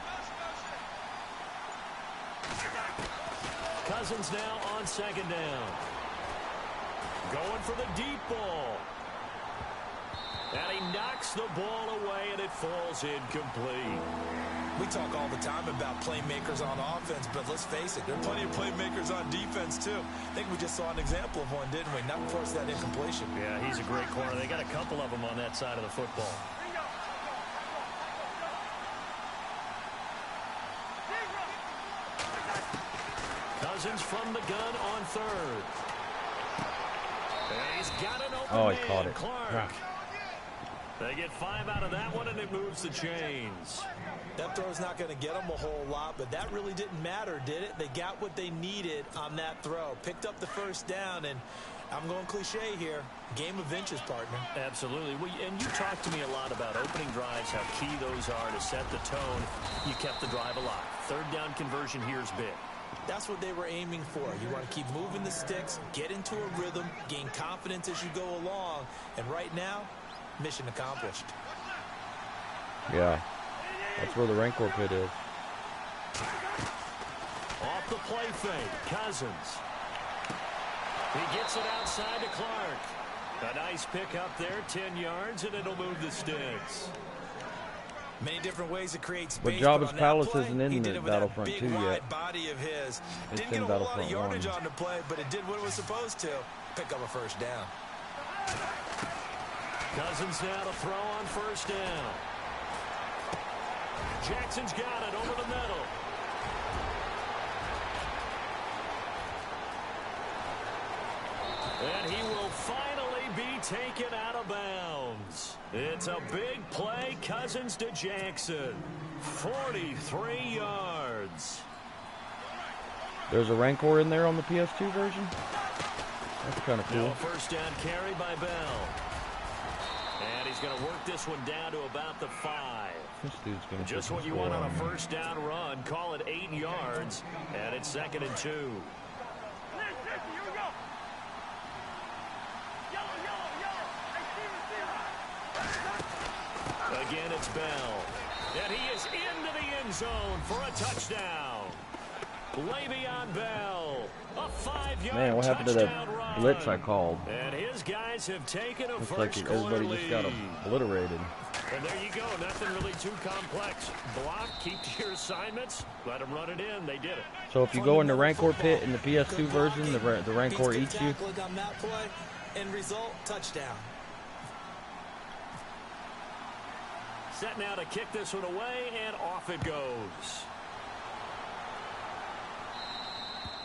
Cousins now on 2nd down. Going for the deep ball. And he knocks the ball away, and it falls incomplete. We talk all the time about playmakers on offense, but let's face it, there are plenty of playmakers on defense, too. I think we just saw an example of one, didn't we? Not force that incompletion. Yeah, he's a great corner. They got a couple of them on that side of the football. Cousins from the gun on third. And he's got an open man. He caught it. Clark. Yeah. They get 5 out of that one, and it moves the chains. That throw's not going to get them a whole lot, but that really didn't matter, did it? They got what they needed on that throw. Picked up the first down, and I'm going cliche here. Game of inches, partner. Absolutely. And you talked to me a lot about opening drives, how key those are to set the tone. You kept the drive alive. Third down conversion here is big. That's what they were aiming for. You want to keep moving the sticks, get into a rhythm, gain confidence as you go along. And right now, mission accomplished. Yeah. That's where the Rancor pit is. Off the play fake, Cousins. He gets it outside to Clark. A nice pick up there, 10 yards, and it'll move the sticks. Many different ways to create space. But Jabba's Palace isn't in the Battlefront 2 yet. Body of his. It's Didn't in get a whole lot of Battlefront yardage 1. on the play, but it did what it was supposed to. Pick up a first down. Cousins now to throw on first down. Jackson's got it over the middle. And he will finally be taken out of bounds. It's a big play. Cousins to Jackson. 43 yards. There's a Rancor in there on the PS2 version? That's kind of cool. No first down carry by Bell. And he's going to work this one down to about the 5. This dude's going to Just what you want on a first down run. Call it 8 yards. And it's 2nd and 2. Again, it's Bell. And he is into the end zone for a touchdown. Le'Veon Bell, a 5-yard Man, what happened to that run. blitz I called? And his guys have taken a Looks first like quarter everybody just got lead. obliterated. And there you go. Nothing really too complex. Block, keep to your assignments, let them run it in. They did it. So if you go in the Rancor pit in the PS2 version, the Rancor eats you? On that play, end result, touchdown. Set now to kick this one away, and off it goes.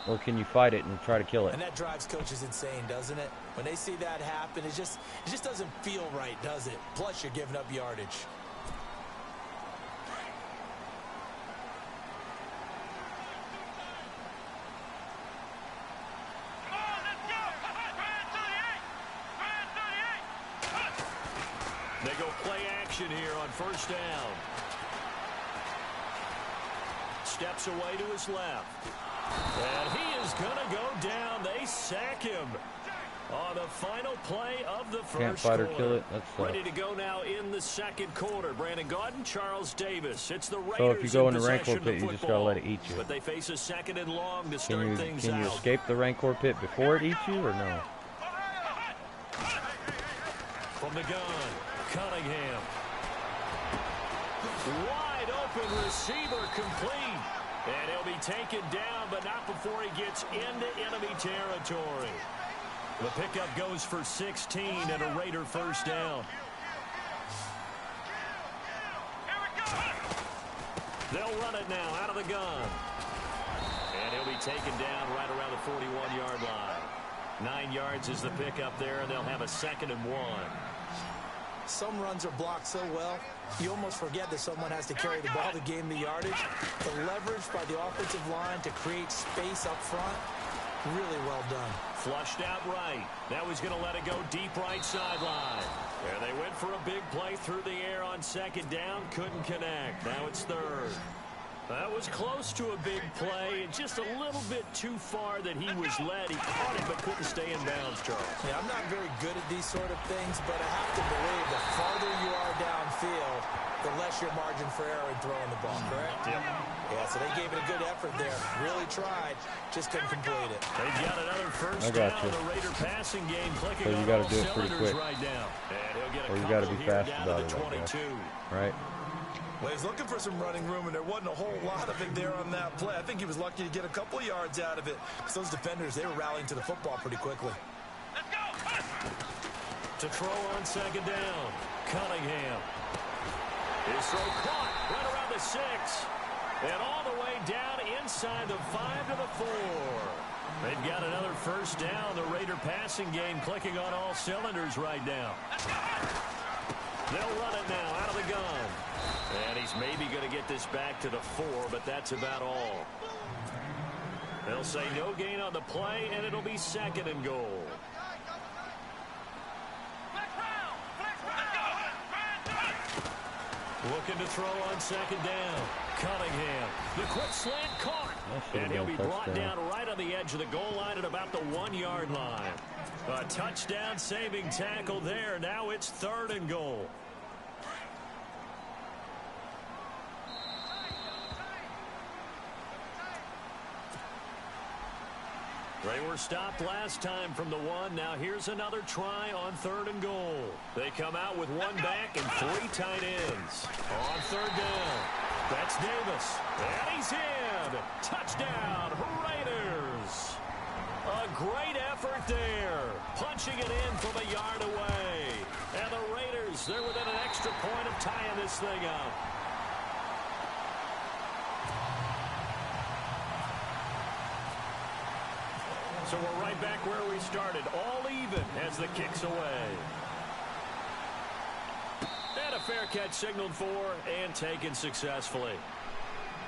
Or can you fight it and try to kill it? And that drives coaches insane, doesn't it? When they see that happen, it just doesn't feel right, does it? Plus, you're giving up yardage. They go play action here on first down. Steps away to his left. And he is going to go down. They sack him on the final play of the first Can't fight or quarter. kill it. That's Ready to go now in the second quarter. Brandon Gaudin, Charles Davis. It's the Raiders. So if you go in the possession Rancor pit, of you just football. gotta let it eat you. But they face a 2nd and long to start things Can you out. escape the Rancor pit before it eats you, or no? From the gun, Cunningham. Wide open receiver complete. And he'll be taken down, but not before he gets into enemy territory. The pickup goes for 16 and a Raider first down. They'll run it now out of the gun. And he'll be taken down right around the 41-yard line. 9 yards is the pickup there, and they'll have a 2nd and 1. Some runs are blocked so well, you almost forget that someone has to carry the ball to gain the yardage. The leverage by the offensive line to create space up front, really well done. Flushed out right. Now he's going to let it go deep right sideline. There they went for a big play through the air on 2nd down. Couldn't connect. Now it's 3rd. That was close to a big play, and just a little bit too far that he was led. He caught it but couldn't stay in bounds, Charles. Yeah, I'm not very good at these sort of things, but I have to believe the farther you are downfield, the less your margin for error in throwing the ball, correct? Yep. Yeah, so they gave it a good effort there. Really tried, just couldn't complete it. They've got another first I got down. you. The Raider passing game clicking So you on gotta all do it pretty cylinders quick. right now. And he'll get a Or you gotta couple be here fast down about to the it, I guess. 22. Right? Well, he was looking for some running room, and there wasn't a whole lot of it there on that play. I think he was lucky to get a couple of yards out of it. So those defenders, they were rallying to the football pretty quickly. Let's go. To throw on second down, Cunningham. His throw caught right around the 6. And all the way down inside the 5 to the 4. They've got another first down. The Raider passing game clicking on all cylinders right now. They'll run it now out of the gun. And he's maybe going to get this back to the 4, but that's about all. They'll say no gain on the play, and it'll be second and goal. Looking to throw on second down. Cunningham. The quick slant caught. And he'll be brought down right on the edge of the goal line at about the 1-yard line. A touchdown saving tackle there. Now it's third and goal. They were stopped last time from the 1. Now here's another try on third and goal. They come out with 1 back and 3 tight ends. On third down, that's Davis. And he's in. Touchdown, Raiders. A great effort there. Punching it in from a yard away. And the Raiders, they're within an extra point of tying this thing up. So we're right back where we started, all even as the kick's away. And a fair catch signaled for and taken successfully.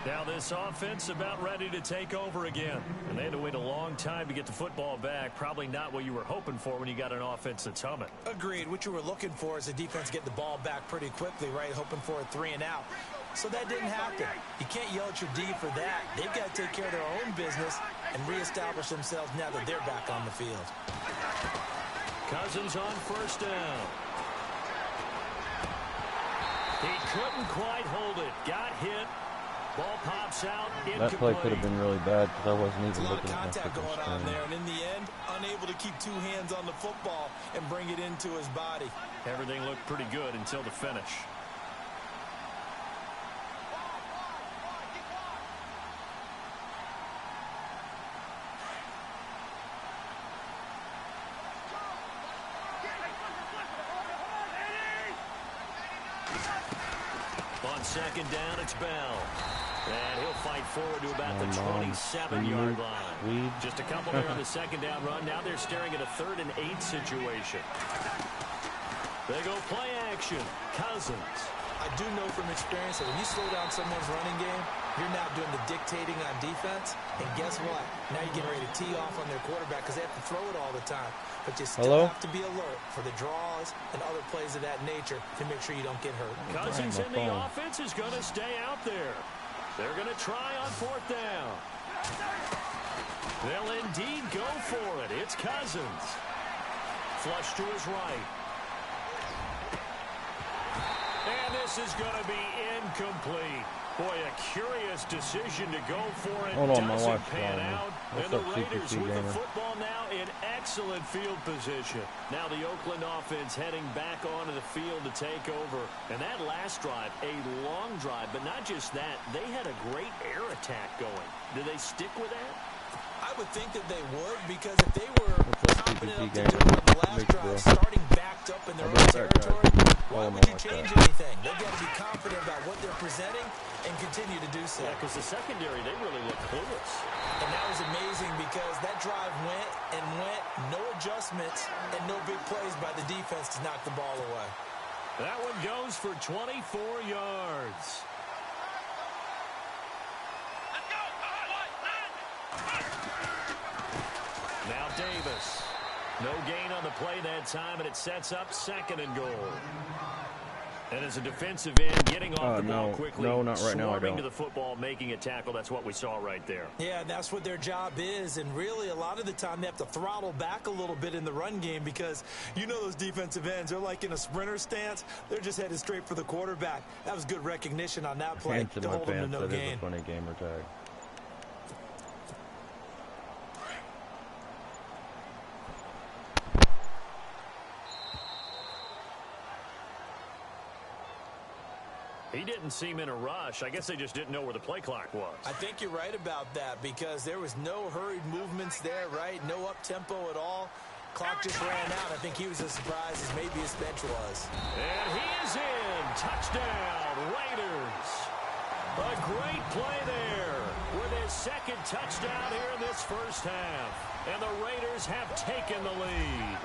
Now this offense about ready to take over again. And they had to wait a long time to get the football back. Probably not what you were hoping for when you got an offense that's humming. Agreed. What you were looking for is the defense get the ball back pretty quickly, right? Hoping for a 3 and out. So that didn't happen. You can't yell at your D for that. They've got to take care of their own business and reestablish themselves now that they're back on the field. Cousins on first down. He couldn't quite hold it. Got hit. Ball pops out. That play could have been really bad because I wasn't even looking at contact going on there, and in the end, unable to keep 2 hands on the football and bring it into his body. Everything looked pretty good until the finish. On second down, it's Bell. And he'll fight forward to about the 27-yard line. Just a couple there on the second down run. Now they're staring at a 3rd and 8 situation. They go play action. Cousins. I do know from experience that when you slow down someone's running game, you're now doing the dictating on defense. And guess what? Now you're getting ready to tee off on their quarterback because they have to throw it all the time. But you still have to be alert for the draws and other plays of that nature to make sure you don't get hurt. Cousins in the offense is going to stay out there. They're going to try on 4th down. They'll indeed go for it. It's Cousins. Flush to his right. And this is going to be incomplete. Boy, a curious decision to go for it. Doesn't pan out. And the Raiders with the football now in excellent field position. Now the Oakland offense heading back onto the field to take over. And that last drive, a long drive, but not just that. They had a great air attack going. Do they stick with that? I would think that they would, because if they were confident enough to do it on the last drive, starting backed up in their own territory, why would you change anything? They've got to be confident about what they're presenting and continue to do so. Yeah, because the secondary, they really look clueless. And that was amazing because that drive went and went, no adjustments, and no big plays by the defense to knock the ball away. That one goes for 24 yards. Now Davis. No gain on the play that time, and it sets up 2nd and goal. And as a defensive end, getting off the ball quickly, not right now, I don't. to the football, making a tackle. That's what we saw right there. Yeah, that's what their job is, and really a lot of the time they have to throttle back a little bit in the run game because you know those defensive ends, they're like in a sprinter stance. They're just headed straight for the quarterback. That was good recognition on that play to hold them to no gain. That is a funny gamer tag. He didn't seem in a rush. I guess they just didn't know where the play clock was. I think you're right about that because there was no hurried movements there, right? No up-tempo at all. Clock just ran out. I think he was as surprised as maybe his bench was. And he is in. Touchdown, Raiders. A great play there with his second touchdown here in this first half. And the Raiders have taken the lead.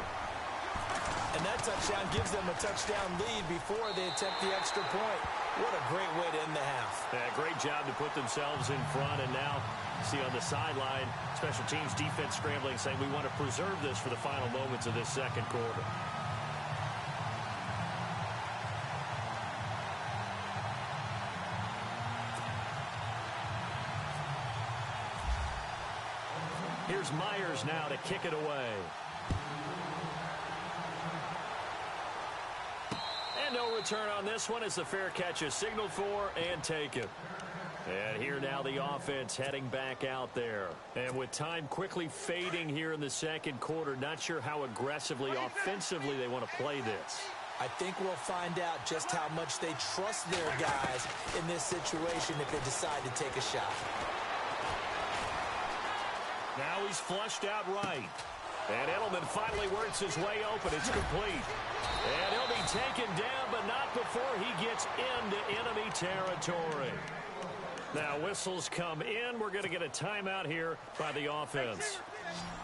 And that touchdown gives them a touchdown lead before they attempt the extra point. What a great way to end the half. Yeah, great job to put themselves in front. And now, see on the sideline, special teams defense scrambling, saying we want to preserve this for the final moments of this second quarter. Here's Myers now to kick it away. And no return on this one as the fair catch is signaled for and taken. And here now the offense heading back out there. And with time quickly fading here in the second quarter, not sure how aggressively, offensively they want to play this. I think we'll find out just how much they trust their guys in this situation if they decide to take a shot. Now he's flushed out right. And Edelman finally works his way open. It's complete. And he'll be taken down, but not before he gets into enemy territory. Now whistles come in. We're going to get a timeout here by the offense,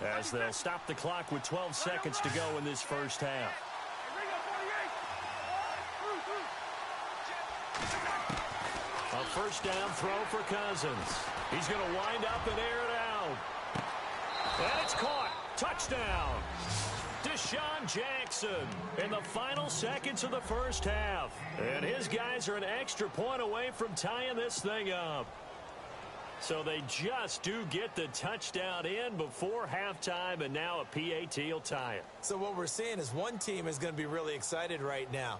as they'll stop the clock with 12 seconds to go in this first half. A first down throw for Cousins. He's going to wind up and air it out. And it's caught. Touchdown. Deshaun Jackson in the final seconds of the first half. And his guys are an extra point away from tying this thing up. So they just do get the touchdown in before halftime, and now a PAT will tie it. So what we're seeing is one team is going to be really excited right now.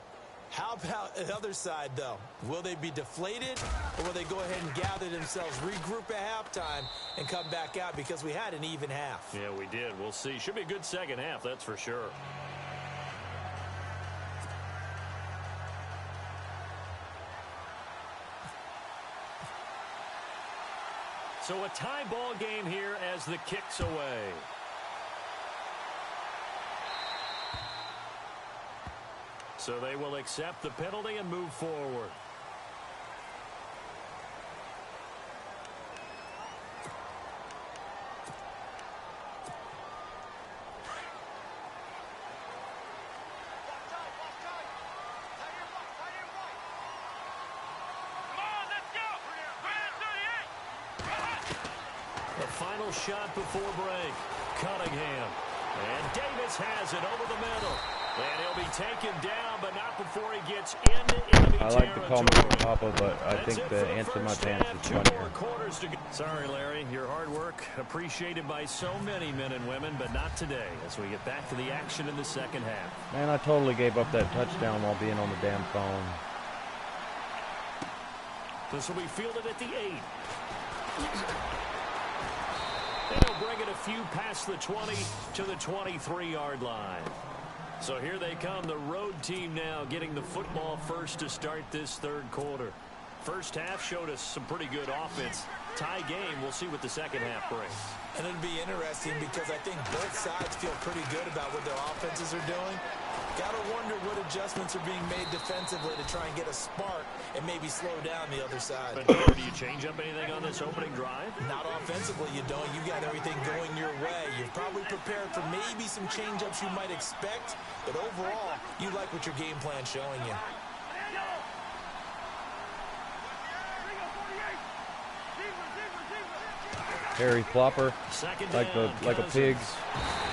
How about the other side, though? Will they be deflated, or will they go ahead and gather themselves, regroup at halftime, and come back out because we had an even half? Yeah, we did. We'll see. Should be a good second half, that's for sure. So a tie ball game here as the kick's away. So they will accept the penalty and move forward. The final shot before break. Cunningham. And Davis has it over the middle. And he'll be taken down, but not before he gets into enemy I like to call territory. him Papa, but I think the answer to my pants is funnier. Sorry, Larry. Your hard work appreciated by so many men and women, but not today as we get back to the action in the second half. Man, I totally gave up that touchdown while being on the damn phone. This will be fielded at the 8. They'll bring it a few past the 20 to the 23-yard line. So here they come, the road team now getting the football first to start this third quarter. First half showed us some pretty good offense. Tie game, we'll see what the second half brings. And it'll be interesting because I think both sides feel pretty good about what their offenses are doing. Got to wonder what adjustments are being made defensively to try and get a spark and maybe slow down the other side. But do you change up anything on this opening drive? Not offensively, you don't. You got everything going your way. You've probably prepared for maybe some change-ups you might expect, but overall, you like what your game plan's showing you. Harry Plopper, like a pig's.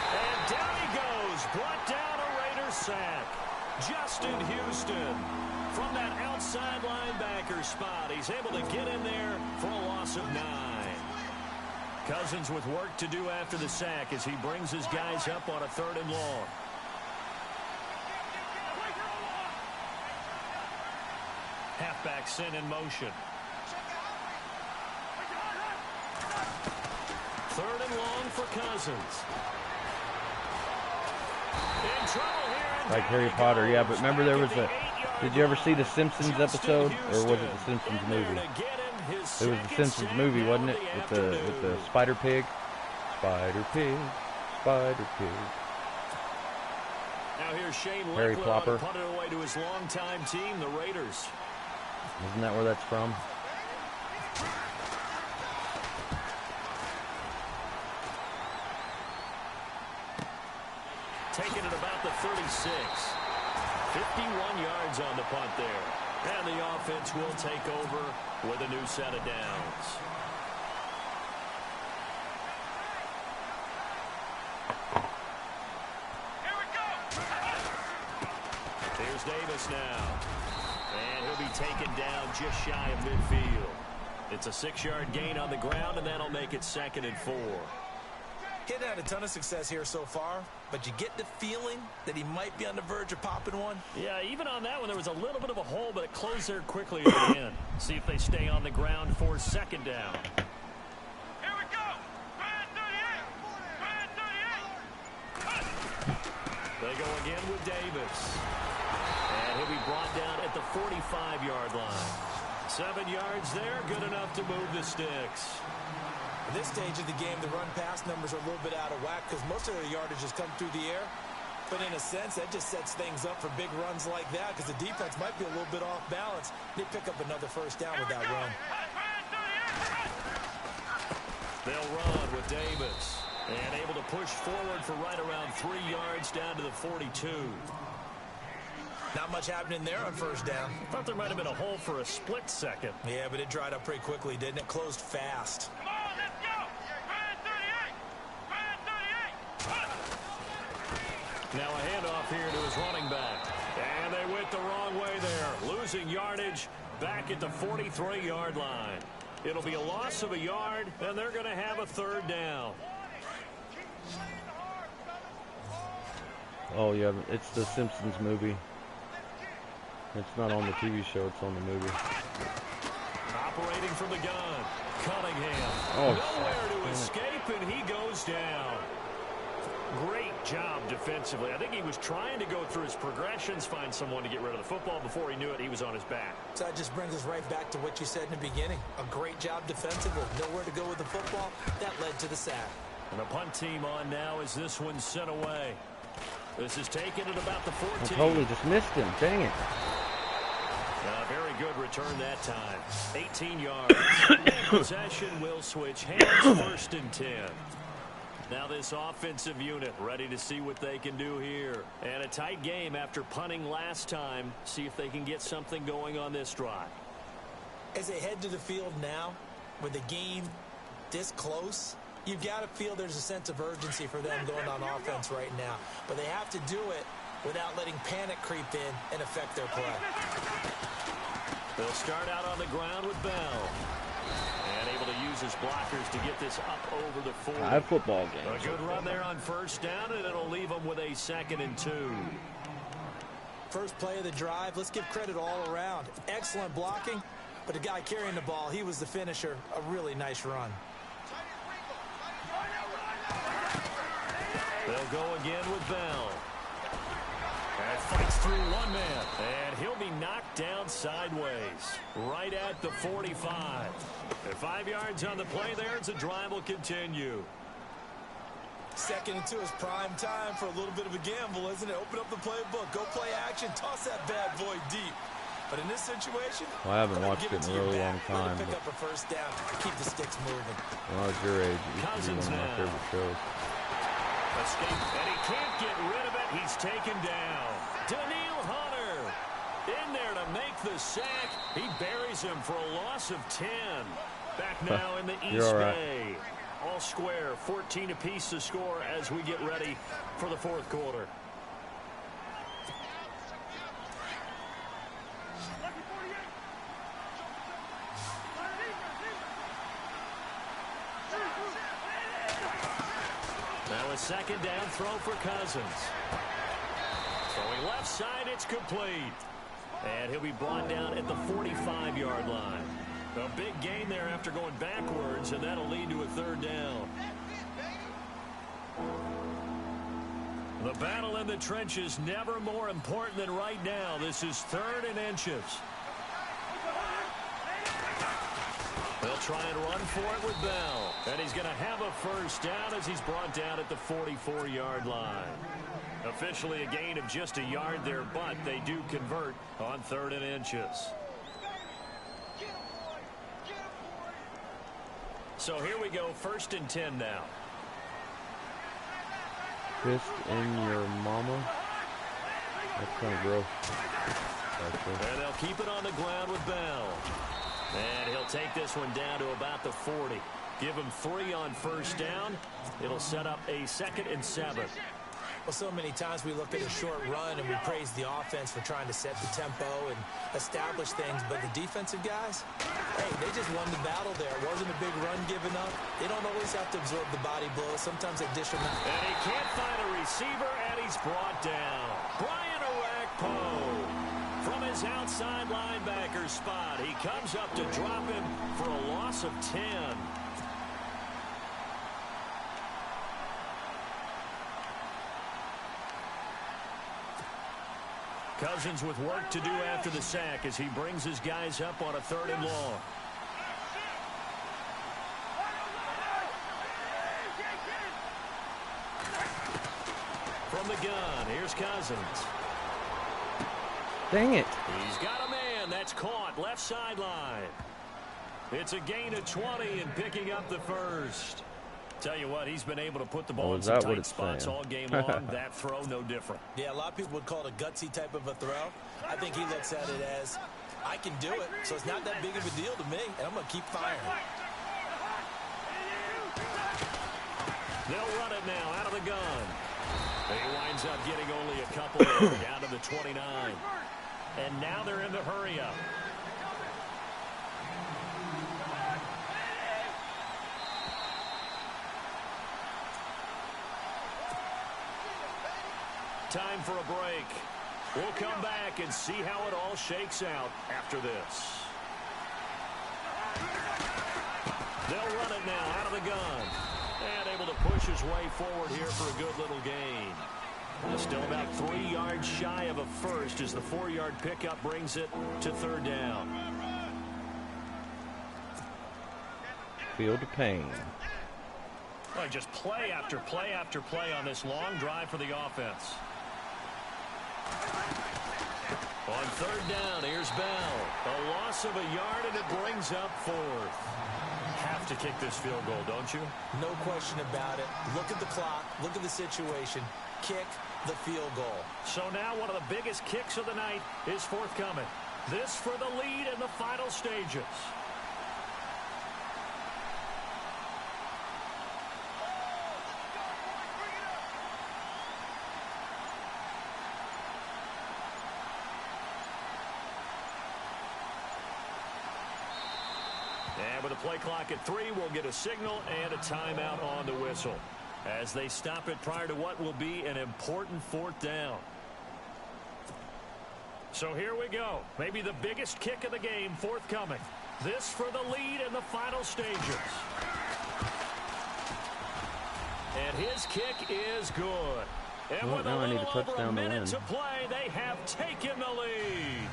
And down he goes, brought down a Raiders sack. Justin Houston from that outside linebacker spot. He's able to get in there for a loss of 9. Cousins with work to do after the sack as he brings his guys up on a 3rd and long. Halfback sent in motion. 3rd and long for Cousins. In trouble here. Like Harry Potter, yeah, but remember there was a Did you ever see the Simpsons episode, or was it the Simpsons movie? It was the Simpsons movie, wasn't it? With the Spider Pig. Spider Pig. Spider Pig. Now here's Shane Harry Plopper. Put it away to his longtime team, the Raiders. Isn't that where that's from? Taking it about the 36. 51 yards on the punt there. And the offense will take over with a new set of downs. Here we go. Here's Davis now. And he'll be taken down just shy of midfield. It's a 6-yard gain on the ground, and that'll make it 2nd and 4. He's had a ton of success here so far, but you get the feeling that he might be on the verge of popping one. Yeah, even on that one, there was a little bit of a hole, but it closed there quickly at the end. See if they stay on the ground for 2nd down. Here we go. 38. They go again with Davis. And he'll be brought down at the 45-yard line. 7 yards there, good enough to move the sticks. At this stage of the game, the run-pass numbers are a little bit out of whack because most of their yardage has come through the air. But in a sense, that just sets things up for big runs like that because the defense might be a little bit off balance. They pick up another 1st down with that run. They'll run with Davis. And able to push forward for right around 3 yards down to the 42. Not much happening there on 1st down. Thought there might have been a hole for a split second. Yeah, but it dried up pretty quickly, didn't it? Closed fast. Come on, let's go. 38. Now a handoff here to his running back. And they went the wrong way there. Losing yardage back at the 43-yard line. It'll be a loss of a yard, and they're going to have a 3rd down. Oh, yeah, it's the Simpsons movie. It's not on the TV show, it's on the movie. Operating from the gun. Cunningham. Oh, nowhere to escape, and he goes down. Great job defensively. I think he was trying to go through his progressions, find someone to get rid of the football. Before he knew it, he was on his back. So that just brings us right back to what you said in the beginning. A great job defensively. Nowhere to go with the football. That led to the sack. And the punt team on now as this one's sent away. This is taken at about the 14. I totally just missed him. Dang it. A very good return that time. 18 yards. Possession will switch hands. 1st and 10. Now this offensive unit ready to see what they can do here. And a tight game after punting last time. See if they can get something going on this drive. As they head to the field now, with the game this close, you've got to feel there's a sense of urgency for them going on offense right now. But they have to do it without letting panic creep in and affect their play. They'll start out on the ground with Bell. And able to use his blockers to get this up over the 40. 5 football games. A good run there on 1st down, and it'll leave them with a 2nd and 2. First play of the drive, let's give credit all around. Excellent blocking, but the guy carrying the ball, he was the finisher. A really nice run. They'll go again with Bell. And fights through one man. And he'll be knocked down sideways. Right at the 45. And 5 yards on the play there as the drive will continue. 2nd and 2 is prime time for a little bit of a gamble, isn't it? Open up the playbook. Go play action. Toss that bad boy deep. But in this situation, well, I haven't watched it in a really long time. Pick up a 1st down. Keep the sticks moving. When I was your age, it used to be one of my favorite shows. Escape, and he can't get rid of it. He's taken down. Daniil Hunter in there to make the sack. He buries him for a loss of 10. Back now in the East Bay. All square, 14 apiece to score as we get ready for the 4th quarter. Now a 2nd down throw for Cousins. Throwing left side, it's complete. And he'll be brought down at the 45-yard line. A big gain there after going backwards, and that'll lead to a 3rd down. The battle in in the trenches, never more important than right now. This is 3rd and inches. They'll try and run for it with Bell. And he's going to have a first down as he's brought down at the 44-yard line. Officially a gain of just a yard there, but they do convert on 3rd and inches. So here we go, 1st and 10 now. Fist in your mama. That's kind of gross. And they'll keep it on the ground with Bell. And he'll take this one down to about the 40. Give him 3 on first down. It'll set up a 2nd and 7. Well, so many times we look at a short run and we praise the offense for trying to set the tempo and establish things, but the defensive guys, hey, they just won the battle there. It wasn't a big run given up. They don't always have to absorb the body blows. Sometimes they dish them out. And he can't find a receiver, and he's brought down. Brian Orakpo from his outside linebacker spot. He comes up to drop him for a loss of 10. Cousins with work to do after the sack as he brings his guys up on a 3rd and long. From the gun, here's Cousins. Dang it. He's got a man. That's caught. Left sideline. It's a gain of 20 and picking up the first. Tell you what, he's been able to put the ball in some tight spots all game long. That throw, no different. Yeah, a lot of people would call it a gutsy type of a throw. I think he looks at it as, I can do it, so it's not that big of a deal to me, and I'm going to keep firing. They'll run it now out of the gun. He winds up getting only a couple down to the 29. And now they're in the hurry up. Time for a break. We'll come back and see how it all shakes out after this. They'll run it now out of the gun. And able to push his way forward here for a good little gain. Still about 3 yards shy of a first as the 4-yard pickup brings it to 3rd down. Field of pain. Well, just play after play after play on this long drive for the offense. On 3rd down, here's Bell. A loss of a yard, and it brings up 4th. Have to kick this field goal, don't you? No question about it. Look at the clock. Look at the situation. Kick the field goal. So now one of the biggest kicks of the night is forthcoming. This for the lead in the final stages. And with a play clock at 3, we'll get a signal and a timeout on the whistle as they stop it prior to what will be an important 4th down. So here we go. Maybe the biggest kick of the game forthcoming. This for the lead in the final stages. And his kick is good. And Well, with now a I need a little over a touchdown to minute win. to play, they have taken the lead.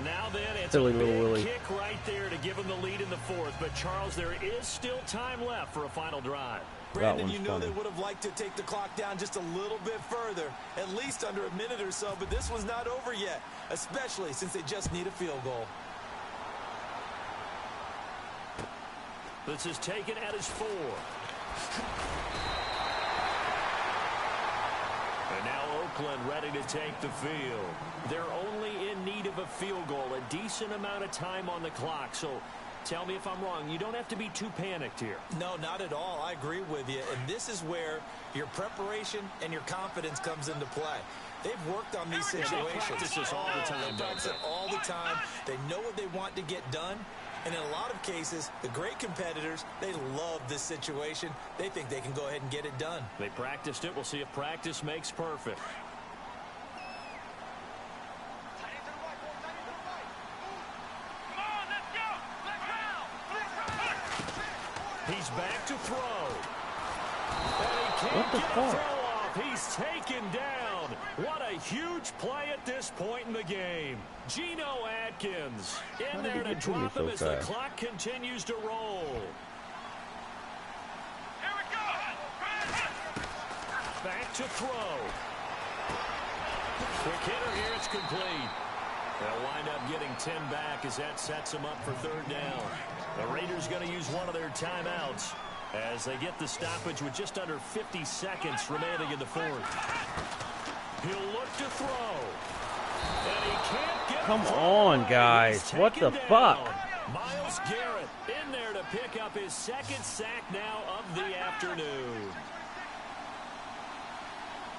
Now then, it's Silly a little big Willie. kick right there to give them the lead in the 4th. But, Charles, there is still time left for a final drive. Brandon, you know they would have liked to take the clock down just a little bit further, at least under a minute or so, but this one's not over yet, especially since they just need a field goal. This is taken at his 4. And now Oakland ready to take the field. They're only in need of a field goal, a decent amount of time on the clock. So tell me if I'm wrong. You don't have to be too panicked here. No, not at all. I agree with you. And this is where your preparation and your confidence comes into play. They've worked on these situations. They practice this all the time. They practice it all the time. They know what they want to get done. And in a lot of cases, the great competitors, they love this situation. They think they can go ahead and get it done. They practiced it. We'll see if practice makes perfect. He's back to throw. And he can't get a throw off. He's taken down. down. What a huge play at this point in the game. Geno Atkins in there to drop him as the clock continues to roll. Here we go. Back to throw. Quick hitter here, it's complete. They'll wind up getting 10 back as that sets them up for third down. The Raiders going to use one of their timeouts as they get the stoppage with just under 50 seconds remaining in the fourth. He'll look to throw. And he can't get Come on, guys. What the fuck? Myles Garrett in there to pick up his second sack now of the afternoon.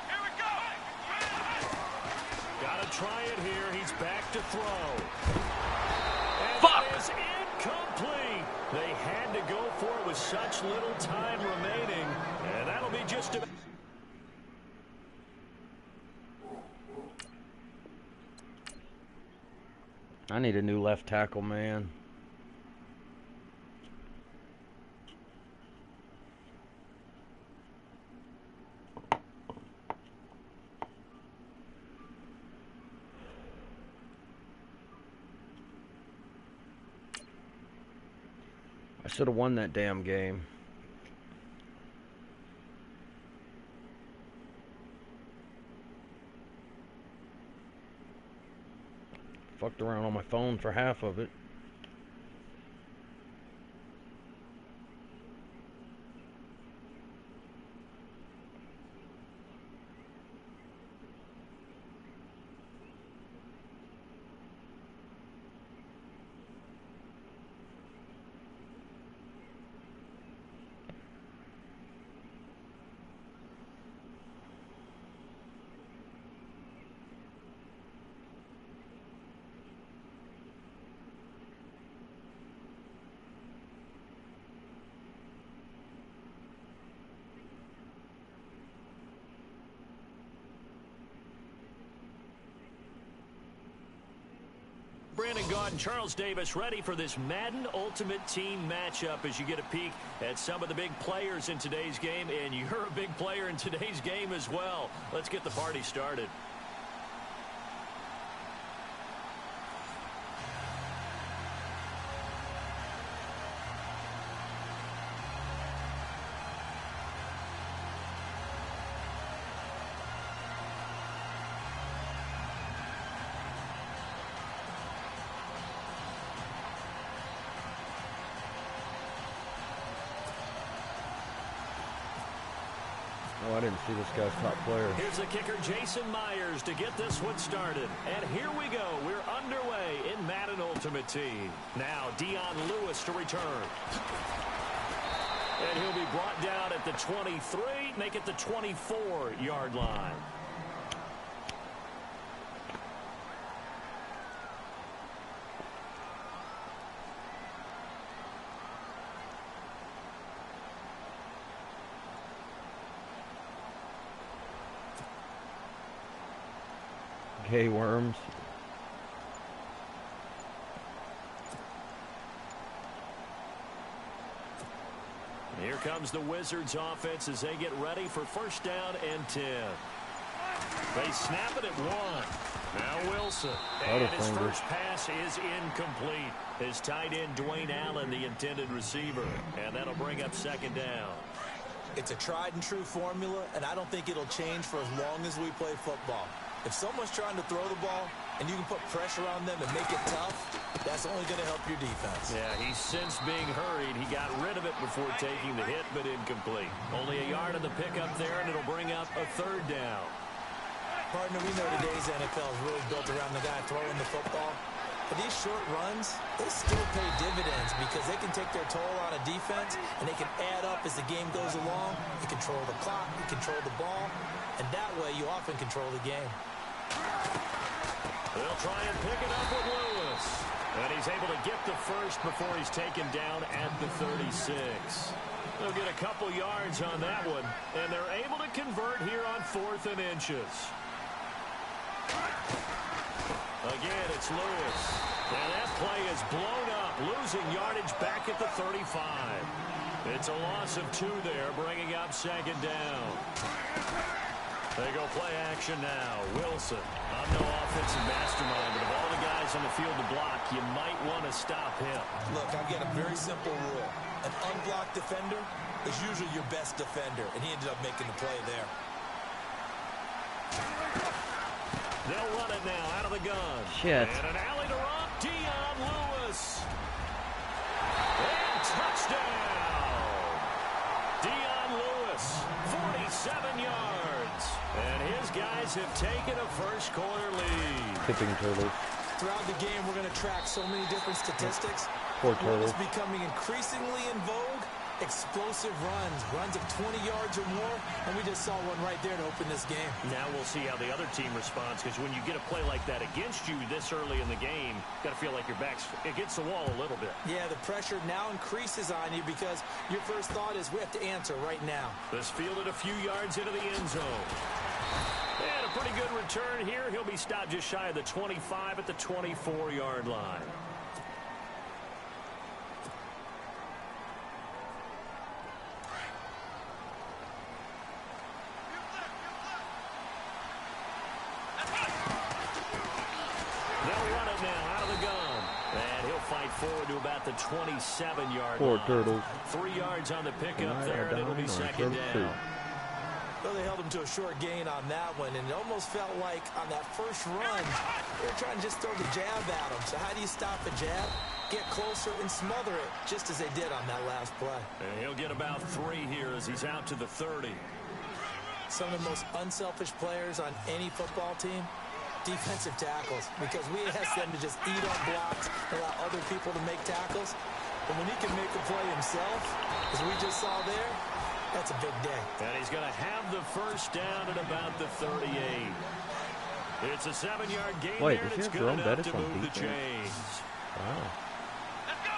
Here we go. Got to try it here. He's back to throw. And Fuck! it is incomplete. They had to go for it with such little time remaining. And that'll be just about... I need a new left tackle, man. I should have won that damn game. Fucked around on my phone for half of it. Brandon Gaudin, Charles Davis ready for this Madden Ultimate Team matchup as you get a peek at some of the big players in today's game, and you're a big player in today's game as well. Let's get the party started. Oh, I didn't see this guy's top player. Here's the kicker, Jason Myers, to get this one started. And here we go. We're underway in Madden Ultimate Team. Now, Dion Lewis to return. And he'll be brought down at the 23, make it the 24-yard line. Hey, Worms. Here comes the Wizards offense as they get ready for first down and 10. They snap it at 1. Now Wilson. And his first pass is incomplete. His tight end, Dwayne Allen, the intended receiver. And that'll bring up second down. It's a tried and true formula, and I don't think it'll change for as long as we play football. If someone's trying to throw the ball and you can put pressure on them and make it tough, that's only going to help your defense. Yeah, he's since being hurried. He got rid of it before taking the hit, but incomplete. Only a yard of the pickup there, and it'll bring up a third down. Partner, we know today's NFL is really built around the guy throwing the football. But these short runs, they still pay dividends because they can take their toll on a defense, and they can add up as the game goes along. You control the clock, you control the ball, and that way you often control the game. They'll try and pick it up with Lewis. And he's able to get the first before he's taken down at the 36. They'll get a couple yards on that one, and they're able to convert here on 4th and inches. Again, it's Lewis. And that play is blown up, losing yardage back at the 35. It's a loss of 2 there, bringing up second down. They go play action now. Wilson. I'm no offensive mastermind, but of all the guys on the field to block, you might want to stop him. Look, I've got a very simple rule. An unblocked defender is usually your best defender, and he ended up making the play there. They'll run it now out of the gun. Shit. And an alley to run. Dion Lewis. And touchdown. Dion Lewis, 47 yards. And his guys have taken a first quarter lead. Tipping turtles. Throughout the game, we're going to track so many different statistics. Poor What turtles. is becoming increasingly in vogue? Explosive runs of 20 yards or more, and we just saw one right there to open this game. Now we'll see how the other team responds, because when you get a play like that against you this early in the game, you got to feel like your back's against the wall a little bit. Yeah, the pressure now increases on you because your first thought is we have to answer right now. This fielded a few yards into the end zone. And a pretty good return here. He'll be stopped just shy of the 25 at the 24-yard line. They'll run it now out of the gun. And he'll fight forward to about the 27-yard Poor line. turtles. 3 yards on the pickup Right, there, and it'll be down on second turtle down. Well, they held him to a short gain on that one, and it almost felt like on that first run, they were trying to just throw the jab at him. So how do you stop a jab? Get closer and smother it, just as they did on that last play. And he'll get about 3 here as he's out to the 30. Some of the most unselfish players on any football team, defensive tackles, because we ask them to just eat up blocks, allow other people to make tackles. But when he can make a play himself, as we just saw there, that's a big day. And he's going to have the first down at about the 38. It's a 7-yard gain Wait, there, does and he it's have good Jerome enough Bettis to on move the defense? chains. Wow. Let's go.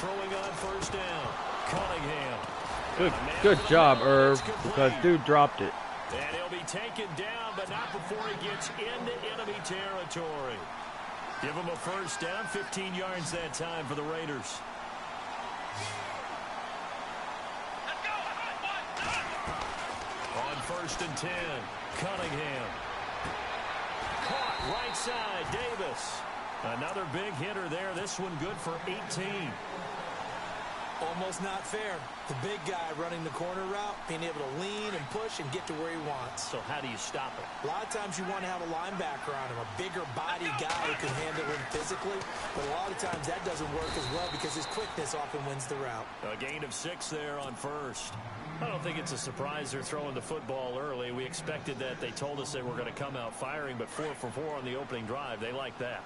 Throwing on first down. Cunningham. Good job, Irv, because dude dropped it. And he'll be taken down, but not before he gets into enemy territory. Give him a first down, 15 yards that time for the Raiders. On first and 10, Cunningham. Caught right side, Davis. Another big hitter there. This one good for 18. Almost not fair. The big guy running the corner route, being able to lean and push and get to where he wants. So how do you stop it? A lot of times you want to have a linebacker on him, a bigger body guy who can handle him physically. But a lot of times that doesn't work as well because his quickness often wins the route. A gain of 6 there on first. I don't think it's a surprise they're throwing the football early. We expected that. They told us they were going to come out firing, but 4 for 4 on the opening drive. They like that.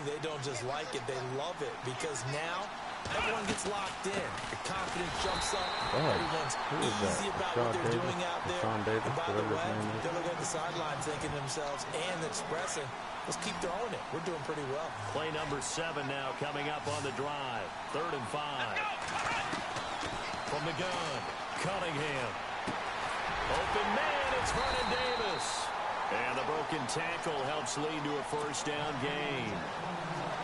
They don't just like it, they love it because now everyone gets locked in. The confidence jumps up. Everyone's easy about what they're doing out there. And by the way, they're looking at the sideline thinking to themselves and expressing, let's keep throwing it. We're doing pretty well. Play number 7 now coming up on the drive. 3rd and 5. From the gun, Cunningham. Open man, it's Vernon Davis. And the broken tackle helps lead to a first down gain.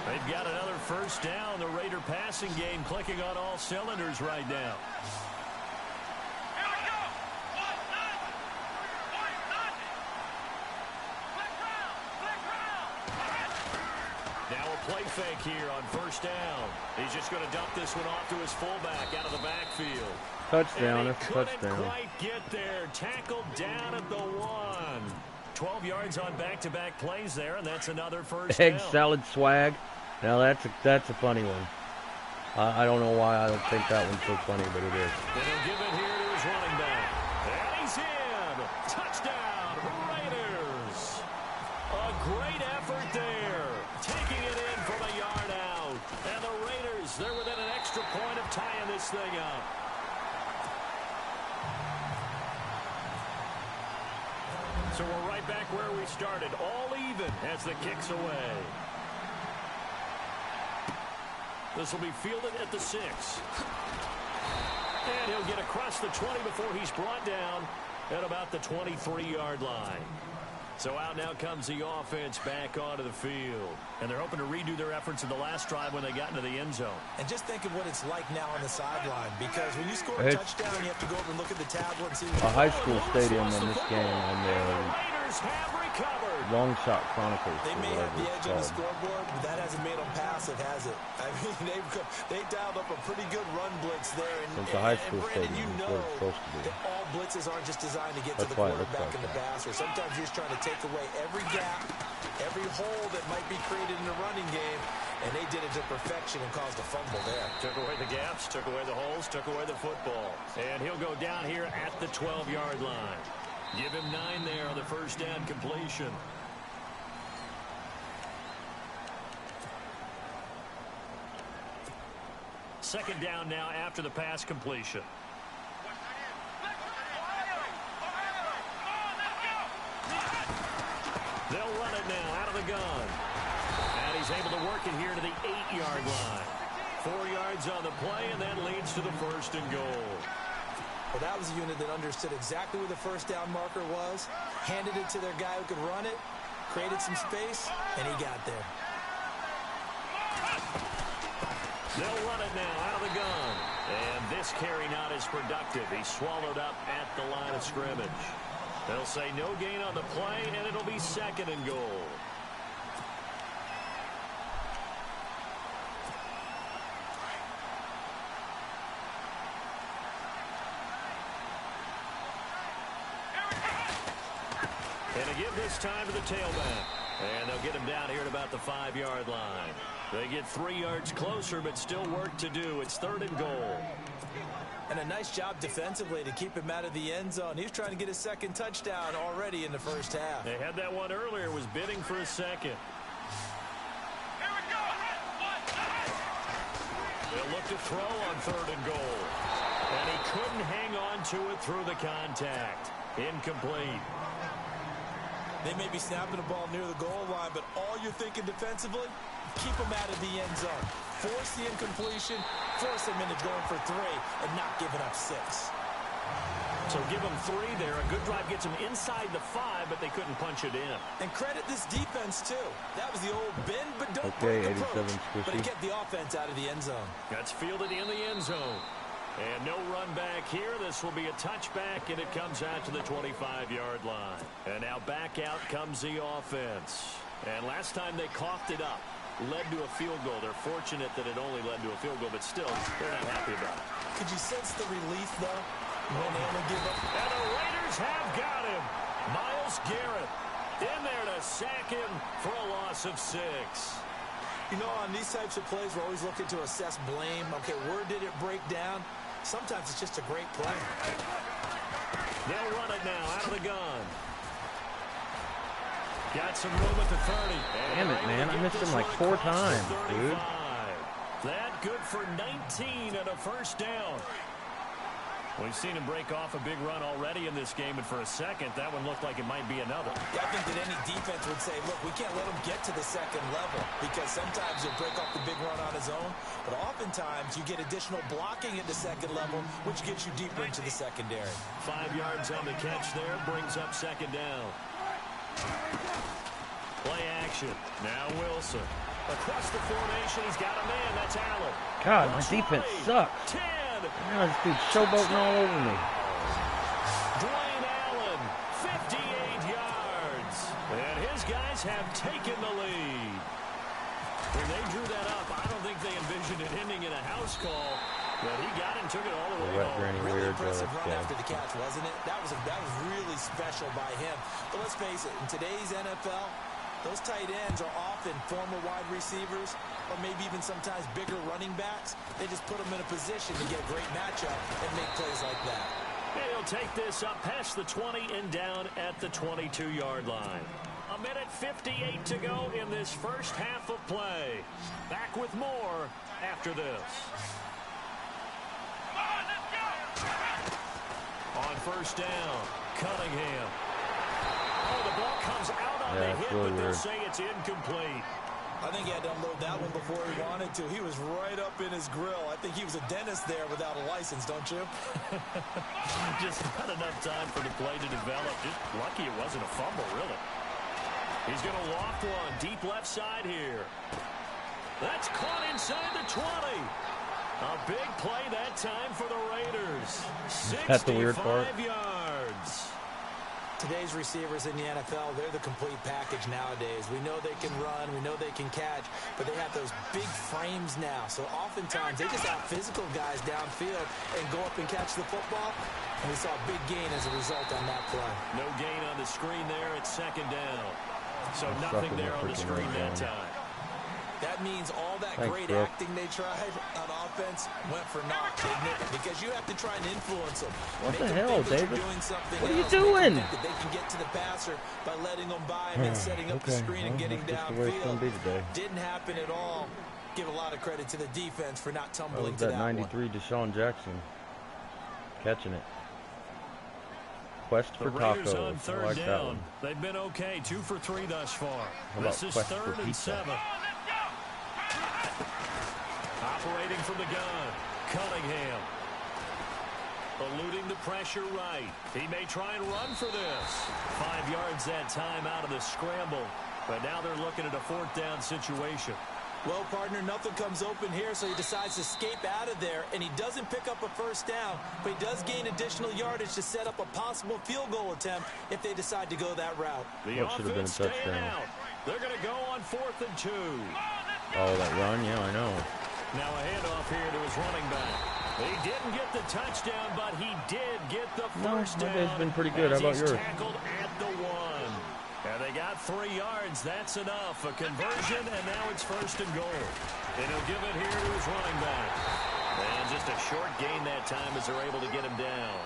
They've got another first down. The Raider passing game clicking on all cylinders right now. Here we go. 1-0. Now a play fake here on first down. He's just going to dump this one off to his fullback out of the backfield. Touchdown, And he that's a couldn't touchdown. quite get there. Tackled down at the 1. 12 yards on back-to-back plays there, and that's another first Egg down. salad swag. Now that's a funny one. I don't know why I don't think that one's so funny, but it is. And he'll give it here to his running back. And he's in. Touchdown, Raiders. A great effort there. Taking it in from a yard out. And the Raiders, they're within an extra point of tying this thing up. So we're right back where we started, all even as the kick's away. This will be fielded at the 6. And he'll get across the 20 before he's brought down at about the 23-yard line. So out now comes the offense back onto the field. And they're hoping to redo their efforts in the last drive when they got into the end zone. And just think of what it's like now on the sideline, because when you score a touchdown, you have to go over and look at the tablet and see a high school stadium in this game on the Raiders have recovered. Long Shot Chronicles. They may have the edge on the scoreboard, but that hasn't made them passive, has it? I mean, they dialed up a pretty good run blitz there. And, it's a high school Brandon, stadium. you know what it's supposed to be. that all blitzes aren't just designed to get to That's the why it looks quarterback like in the that. passer. Sometimes you're just trying to take away every gap, every hole that might be created in the running game, and they did it to perfection and caused a fumble there. Took away the gaps, took away the holes, took away the football. And he'll go down here at the 12-yard line. Give him 9 there on the first down completion. Second down now after the pass completion. They'll run it now out of the gun. And he's able to work it here to the 8-yard line. 4 yards on the play, and that leads to the first and goal. Well, that was a unit that understood exactly where the first down marker was, handed it to their guy who could run it, created some space, and he got there. They'll run it now out of the gun. And this carry not as productive. He's swallowed up at the line of scrimmage. They'll say no gain on the play, and it'll be second and goal. And a give this time to the tailback. And they'll get him down here at about the 5-yard line. They get 3 yards closer, but still work to do. It's third and goal. And a nice job defensively to keep him out of the end zone. He was trying to get his second touchdown already in the first half. They had that one earlier, was bidding for a second. They'll look to throw on third and goal. And he couldn't hang on to it through the contact. Incomplete. They may be snapping the ball near the goal line, but all you're thinking defensively, keep them out of the end zone. Force the incompletion, force them into going for 3, and not giving up 6. So give them 3 there. A good drive gets them inside the 5, but they couldn't punch it in. And credit this defense, too. That was the old bend, but don't Okay, break approach. 87 But it kept the offense out of the end zone. That's fielded in the end zone. And no run back here. This will be a touchback, and it comes out to the 25-yard line. And now back out comes the offense. And last time they coughed it up, led to a field goal. They're fortunate that it only led to a field goal, but still, they're not happy about it. Could you sense the relief, though, when they only give up? And the Raiders have got him. Myles Garrett in there to sack him for a loss of 6. You know, on these types of plays, we're always looking to assess blame. Okay, where did it break down? Sometimes it's just a great play. They'll run it now out of the gun. Got some room at the 30. Damn it, man. I missed him like 4 times, dude. That good for 19 and a first down. We've seen him break off a big run already in this game, and for a second, that one looked like it might be another. Yeah, I think that any defense would say, look, we can't let him get to the second level, because sometimes he'll break off the big run on his own, but oftentimes you get additional blocking at the second level, which gets you deeper into the secondary. 5 yards on the catch there, brings up second down. Play action. Now Wilson. Across the formation, he's got a man. That's Allen. God, my defense sucks. 10. Man, this dude's showboating all over me. Dwayne Allen, 58 yards. And his guys have taken the lead. When they drew that up, I don't think they envisioned it ending in a house call. But he got it and took it all the way home. Really impressive run after the catch, wasn't it? That was really special by him. But let's face it, in today's NFL, those tight ends are often former wide receivers or maybe even sometimes bigger running backs. They just put them in a position to get a great matchup and make plays like that. He'll take this up past the 20 and down at the 22-yard line. 1:58 to go in this first half of play. Back with more after this. On first down, Cunningham. Oh, the ball comes out on the hit, really but they'll weird. say it's incomplete. I think he had to unload that one before he wanted to. He was right up in his grill. I think he was a dentist there without a license, don't you? Just not enough time for the play to develop. Just lucky it wasn't a fumble, really. He's going to loft one deep left side here. That's caught inside the 20. A big play that time for the Raiders. That's the weird part. 65 yards. Today's receivers in the NFL, they're the complete package nowadays. We know they can run, we know they can catch, but they have those big frames now. So oftentimes they just out-physical guys downfield and go up and catch the football. And we saw a big gain as a result on that play. No gain on the screen there. It's second down. So nothing there on the screen that time. That means all that Thanks, great bro. acting they tried on offense went for naught, didn't it? Because you have to try and influence them. What Make the them hell, think that David? you're doing something What are you else. Make them doing? think that they can get to the passer by letting them by him and setting up the Okay, screen and well, getting that's just the way it's gonna be downfield. today. Didn't happen at all. Give a lot of credit to the defense for not That tumbling was to that that 93 one. Deshaun Jackson catching it. Quest The for Raiders tacos. on I third like that down. one. They've been okay, 2 for 3 thus far. How about This is Quest for 3rd and pizza? 7. Operating from the gun, Cunningham. Eluding the pressure right. He may try and run for this. 5 yards that time out of the scramble. But now they're looking at a 4th down situation. Well, partner, nothing comes open here, so he decides to escape out of there, and he doesn't pick up a first down, but he does gain additional yardage to set up a possible field goal attempt if they decide to go that route. The What should have been a offense staying touchdown? out. They're going to go on 4th and 2. Oh, that run? Yeah, I know. Now a handoff here to his running back. He didn't get the touchdown, but he did get the No, first my down. day's been pretty good. How as about he's yours? Tackled at the 1. And they got 3 yards. That's enough. A conversion, and now it's 1st and goal. And he'll give it here to his running back. And just a short gain that time as they're able to get him down.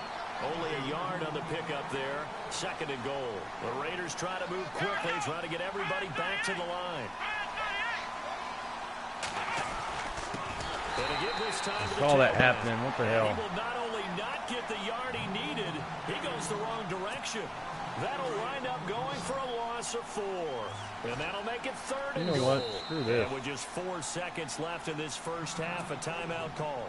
Only a yard on the pickup there. 2nd and goal. The Raiders try to move quickly, try to get everybody back to the line. And to give this time to the Saw that tailback. happening. What the And hell? he will not only not get the yard he needed, he goes the wrong direction. That'll wind up going for a loss of 4. And that'll make it 3rd and You know goal. what? Screw this. And with just 4 seconds left in this first half, a timeout call.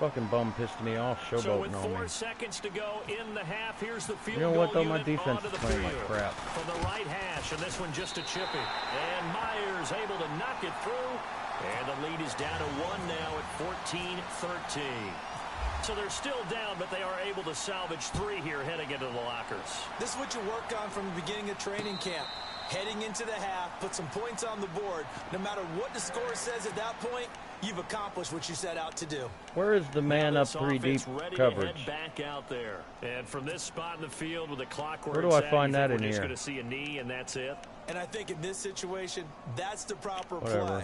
Fucking bum pissed me off, So with showboating 4 on me. seconds to go in the half, here's the field You know what, goal though? My unit defense onto is the playing like field. crap. From the right hash, and this one just a chippy. And Myers able to knock it through. And the lead is down to 1 now at 14-13. So they're still down, but they are able to salvage 3 here heading into the lockers. This is what you work on from the beginning of training camp. Heading into the half, put some points on the board. No matter what the score says at that point, you've accomplished what you set out to do. Where is the man up This 3 deep offense ready coverage? to head back out there. And from this spot in the field with the clock Where do it's I at, find you think that in we're just here? going to see a knee and that's it? And I think in this situation, that's the proper Whatever. play.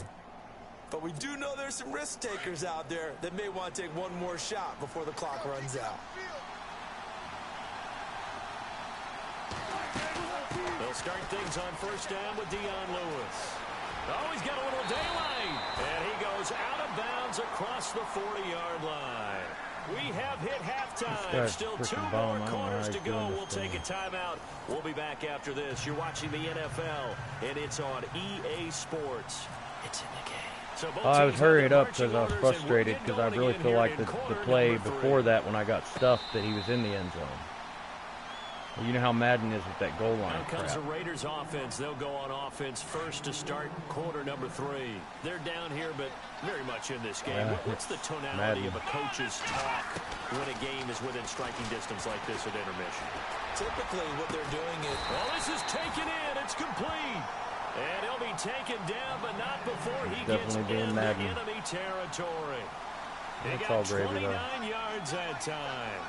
But we do know there's some risk takers out there that may want to take one more shot before the clock runs out. They'll start things on 1st down with Dion Lewis. Oh, he's got a little daylight. And he goes out of bounds across the 40-yard line. We have hit halftime. guy's Still 2 freaking more bum. I don't know how quarters he's to go. doing this We'll take a thing. timeout. We'll be back after this. You're watching the NFL, and it's on EA Sports. It's in the game. So both Oh, I was teams have hurried their up because I was marching orders, and we'll frustrated get because I going really again feel here like in the quarter play number 3. before that when I got stuffed that he was in the end zone. Well, you know how Madden is with that goal line Now comes crap. the Raiders offense. They'll go on offense first to start quarter number 3. They're down here, but very much in this game. Yeah, What's the tonality Madden. of a coach's talk when a game is within striking distance like this at intermission? Typically, what they're doing is... Well, this is taken in. It's complete. And he'll be taken down, but not before he gets Definitely being in Madden. the enemy territory. He That's got all gravy, 29 though. yards that time.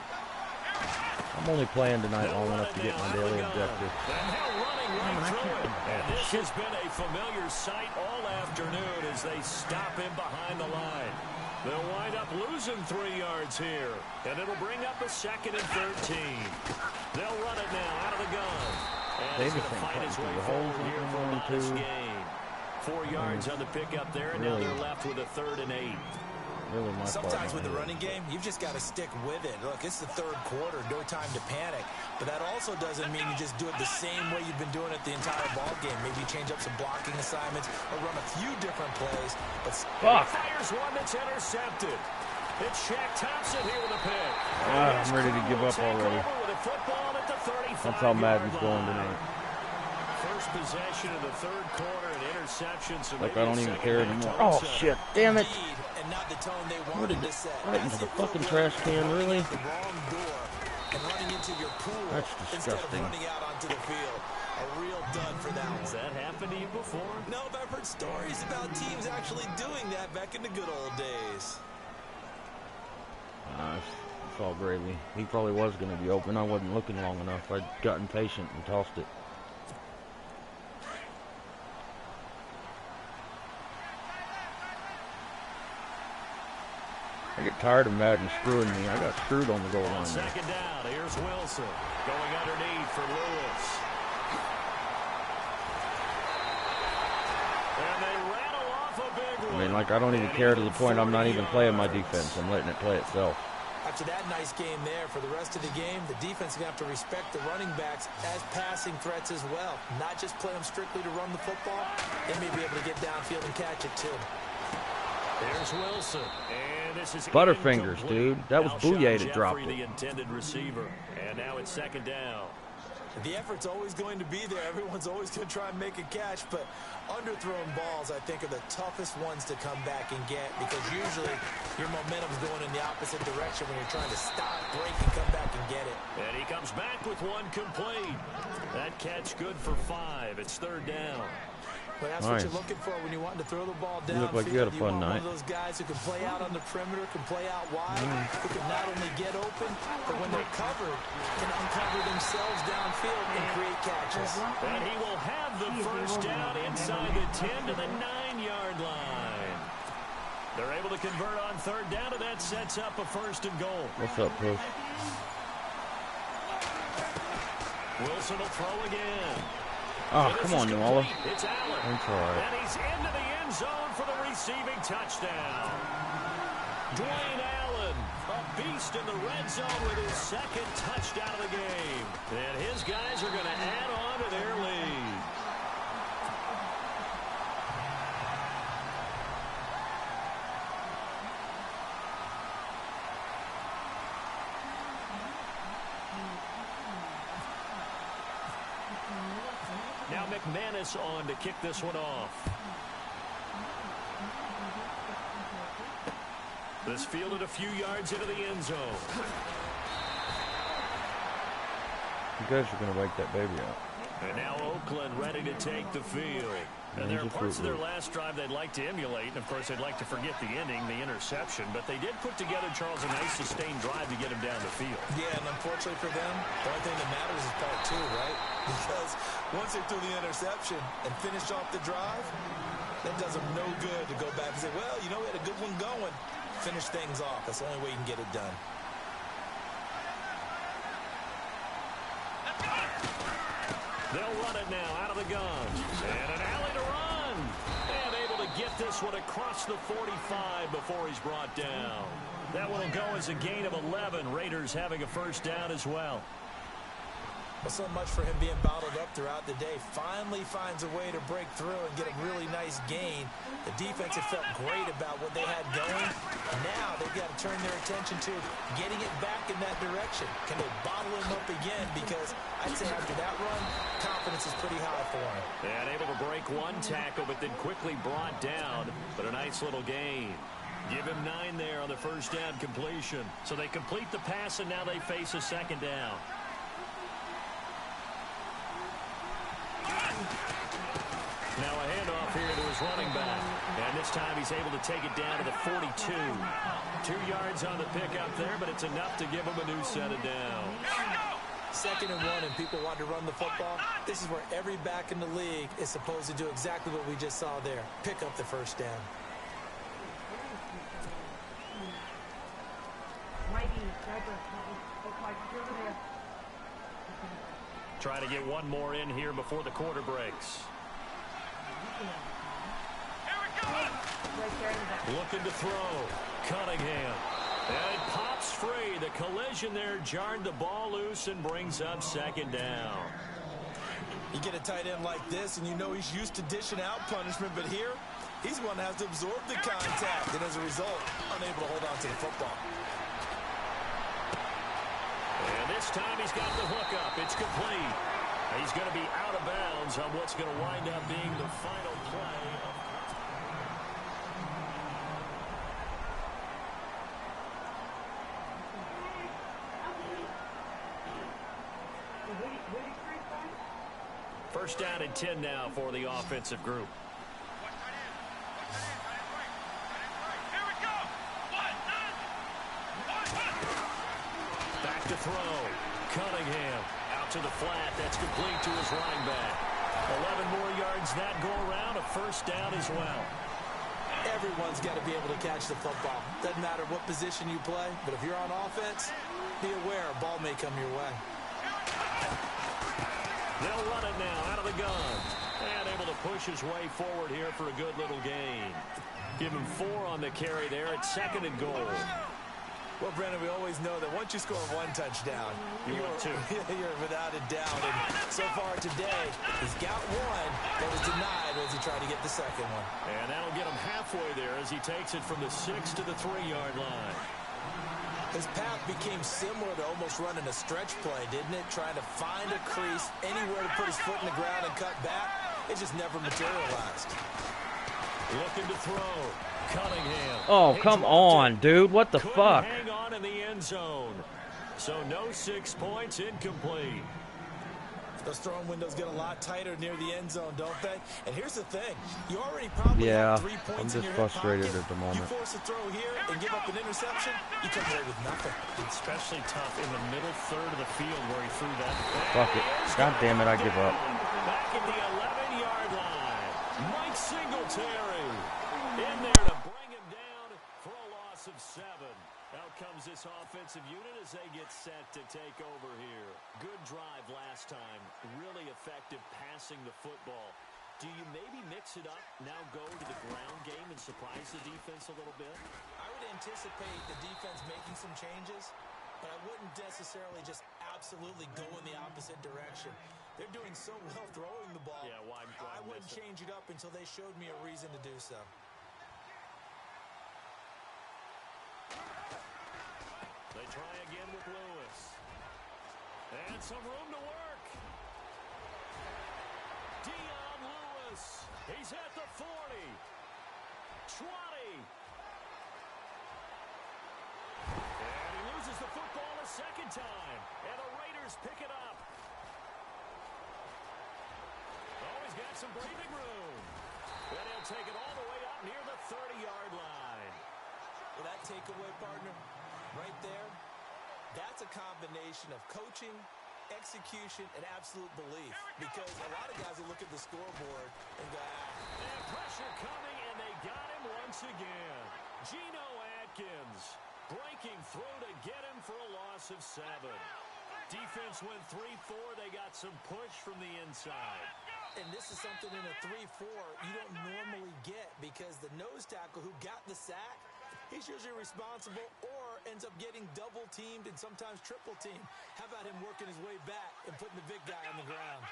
I'm only playing tonight They'll long run enough it to get now my out of the daily gun. objective. And now running right I through can't- it. And this has been a familiar sight all afternoon as they stop him behind the line. They'll wind up losing 3 yards here. And it'll bring up a 2nd and 13. They'll run it now out of the gun. And he's Davis going to ain't fight his cutting way through the holes forward here like for a I'm going modest to. gain. 4 yards on the pickup there, and now Really? they're left with a 3rd and 8. Really my Sometimes fault. with the running game, you've just got to stick with it. Look, it's the 3rd quarter, no time to panic. But that also doesn't mean you just do it the same way you've been doing it the entire ball game. Maybe change up some blocking assignments or run a few different plays. But Fuck. Fires one that's intercepted. It's Shaq Thompson here with a pick. I'm ready to give up already. That's how Madden's going tonight. First possession of the third quarter, an interception. So like I don't even care anymore. Oh shit! Damn it! And not the tone they What wanted did to it? set. Right into the fucking trash can, really? The wrong door and running into your pool. That's instead of disgusting. running out onto the field. A real dud for that one. Has that happened to you before? No, but I've heard stories about teams actually doing that back in the good old days. It's all gravy. He probably was going to be open. I wasn't looking long enough. I'd gotten patient and tossed it. I get tired of Madden screwing me. I got screwed on the goal line. Second down, here's Wilson going underneath for Lewis. And they rattle off a big one. I mean, like, I don't even care to the point I'm not even playing my defense. I'm letting it play itself. After that nice game there, for the rest of the game, the defense is going to have to respect the running backs as passing threats as well. Not just play them strictly to run the football. They may be able to get downfield and catch it, too. There's Wilson. And this is Butterfingers, incomplete. dude. That was Alshon Bouye that dropped Jeffrey, it. the intended receiver. And now it's second down. The effort's always going to be there. Everyone's always going to try and make a catch, but underthrown balls, I think, are the toughest ones to come back and get because usually your momentum's going in the opposite direction when you're trying to stop, break, and come back and get it. And he comes back with one complete. That catch good for 5. It's third down. But that's Nice. what you're looking for when you want to throw the ball down. You look like you had a fun want night. one of those guys who can play out on the perimeter, can play out wide, who can not only get open, but when they're covered, can uncover themselves downfield and create catches. And he will have the first down inside the 10 to the 9-yard line. They're able to convert on third down, and that sets up a first and goal. What's up, Push? Wilson will throw again. Oh, come on, Nola. It's Allen. That's all right. And he's into the end zone for the receiving touchdown. Dwayne Allen, a beast in the red zone with his second touchdown of the game. And his guys are going to add on to their lead. Now McManus on to kick this one off. This fielded a few yards into the end zone. You guys are going to wake that baby up. And now Oakland ready to take the field. And there are parts of their last drive they'd like to emulate. And, of course, they'd like to forget the ending, the interception. But they did put together, Charles, a nice sustained drive to get him down the field. Yeah, and unfortunately for them, the only thing that matters is part 2, right? Because once they threw the interception and finished off the drive, that does them no good to go back and say, well, you know, we had a good one going. Finish things off. That's the only way you can get it done. They'll run it now out of the gun. And an alley to run. And able to get this one across the 45 before he's brought down. That one will go as a gain of 11. Raiders having a first down as well. Well, so much for him being bottled up throughout the day. Finally finds a way to break through and get a really nice gain. The defense had felt great about what they had going. Now they've got to turn their attention to getting it back in that direction. Can they bottle him up again? Because I'd say after that run, confidence is pretty high for him. And able to break one tackle, but then quickly brought down. But a nice little gain. Give him 9 there on the first down completion. So they complete the pass, and now they face a second down. Now a handoff here to his running back. And this time he's able to take it down to the 42. 2 yards on the pickup there, but it's enough to give him a new set of downs. 2nd and 1, and people want to run the football. This is where every back in the league is supposed to do exactly what we just saw there. Pick up the first down. Try to get one more in here before the quarter breaks. Looking to throw. Cunningham. And it pops free. The collision there jarred the ball loose and brings up second down. You get a tight end like this, and you know he's used to dishing out punishment, but here, He's the one that has to absorb the contact, and as a result, unable to hold on to the football. And this time he's got the hook up. It's complete. He's going to be out of bounds on what's going to wind up being the final play. First down and 10 now for the offensive group. Back to throw. Cunningham out to the flat. That's complete to his running back. 11 more yards that go around. A first down as well. Everyone's got to be able to catch the football. Doesn't matter what position you play, but if you're on offense, be aware a ball may come your way. They'll run it now out of the gun. And able to push his way forward here for a good little gain. Give him 4 on the carry there at 2nd and goal. Well, Brandon, we always know that once you score 1 touchdown, you're without a doubt. And so far today, he's got 1 that was denied as he tried to get the second one. And that'll get him halfway there as he takes it from the 6 to the 3-yard line. His path became similar to almost running a stretch play, didn't it? Trying to find a crease, anywhere to put his foot in the ground and cut back. It just never materialized. Looking to throw. Cunningham. Oh, come on, dude. What the fuck? Hang on in the end zone. So no 6 points, incomplete. Those throwing windows get a lot tighter near the end zone, don't they? And here's the thing. You already probably have 3 points in your hip frustrated pocket. at the moment. You force a throw here and give up an interception, you come away with nothing. Especially tough in the middle third of the field where he threw that. Fuck it. God damn it, I give up. Back at the 11-yard line. Mike Singletary in there to bring him down for a loss of 7. Out comes this offensive unit as they get set to take over here. Good drive last time. Really effective passing the football. Do you maybe mix it up, now go to the ground game and surprise the defense a little bit? I would anticipate the defense making some changes, but I wouldn't necessarily just absolutely go in the opposite direction. They're doing so well throwing the ball. Yeah, well, I wouldn't change it up until they showed me a reason to do so. They try again with Lewis. And some room to work. Dion Lewis. He's at the 40. 20. And he loses the football a second time. And the Raiders pick it up. Oh, he's got some breathing room. And he'll take it all the way up near the 30-yard line. Well, that takeaway, partner, right there, that's a combination of coaching, execution, and absolute belief. Because a lot of guys will look at the scoreboard and go, And pressure coming, and they got him once again. Geno Atkins breaking through to get him for a loss of 7. Defense went 3-4. They got some push from the inside. And this is something in a 3-4 you don't normally get because the nose tackle who got the sack, he's usually responsible or ends up getting double-teamed and sometimes triple-teamed. How about him working his way back and putting the big guy on the ground?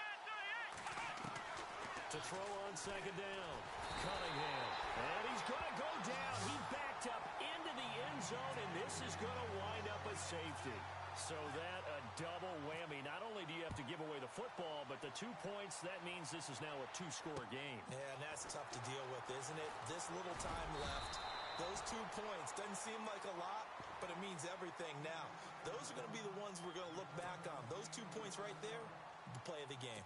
To throw on second down. Cunningham. And he's going to go down. He backed up into the end zone, and this is going to wind up a safety. So that a double whammy. Not only do you have to give away the football, but the 2 points, that means this is now a 2-score game. Yeah, and that's tough to deal with, isn't it? This little time left. Those 2 points doesn't seem like a lot, but it means everything now. Those are going to be the ones we're going to look back on. Those 2 points right there, the play of the game.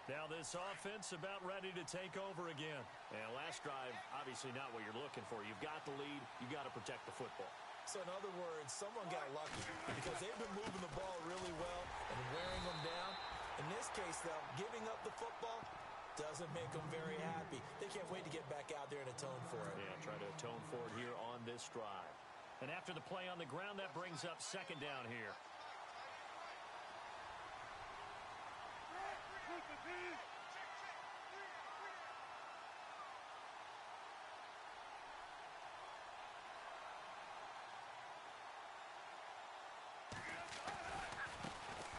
Now this offense about ready to take over again. And last drive, obviously not what you're looking for. You've got the lead. You got to protect the football. So in other words, someone got lucky because they've been moving the ball really well and wearing them down. In this case, though, giving up the football doesn't make them very happy. They can't wait to get back out there and atone for it. Yeah, try to atone for it here on this drive. And after the play on the ground, that brings up second down here.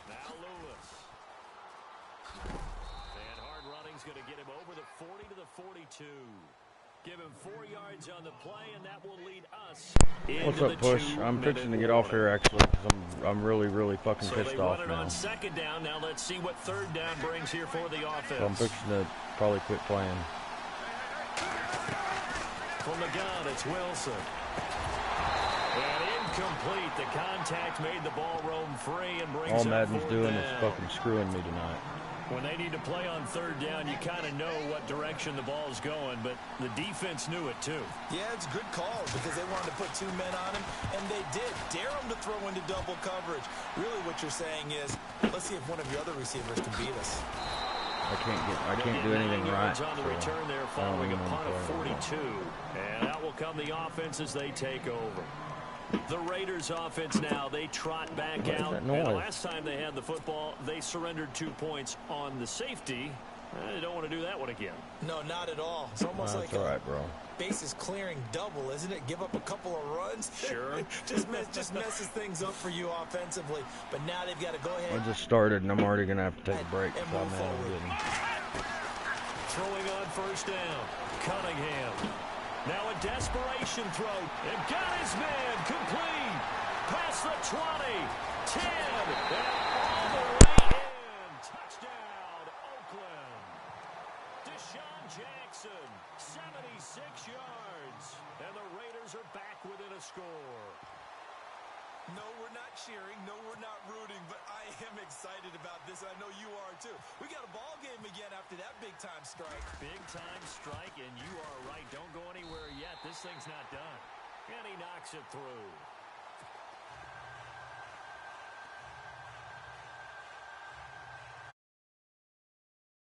Now Lewis. And hard running's going to get him over the 40 to the 42. Give him 4 yards on the play, and that will lead us. What's up, Push? I'm fixing to get off here, actually, because I'm really, really fucking pissed off now. So they run it on second down. Now let's see what third down brings here for the offense. So I'm fixing to probably quit playing. From the gun, it's Wilson. And incomplete. The contact made the ball roam free and brings all up Madden's fourth doing down. is fucking screwing me tonight. When they need to play on third down, you kind of know what direction the ball's going, but the defense knew it too. Yeah, it's a good call because they wanted to put 2 men on him, and they did. Dare him to throw into double coverage. Really what you're saying is, let's see if one of your other receivers can beat us. I can't do anything right. On the return there following a punt of 42. And out will come the offense as they take over. The Raiders offense now, they trot back out. And the last time they had the football, they surrendered 2 points on the safety. They don't want to do that one again. No, not at all. It's almost like all right, bro. Bases clearing double, isn't it? Give up a couple of runs. Sure. just messes things up for you offensively. But now they've got to go ahead. I just started, and I'm already going to have to take a break. And move forward. Throwing on first down. Cunningham. Now a desperation throw. And got his man complete. Past the 20. 10. And all the way in. Touchdown, Oakland. Deshaun Jackson. 76 yards. And the Raiders are back within a score. No, we're not cheering. No, we're not rooting. But I am excited about this. I know you are, too. We got a ball game again after that big-time strike. Big-time strike, and you are right. Don't go anywhere yet. This thing's not done. And he knocks it through.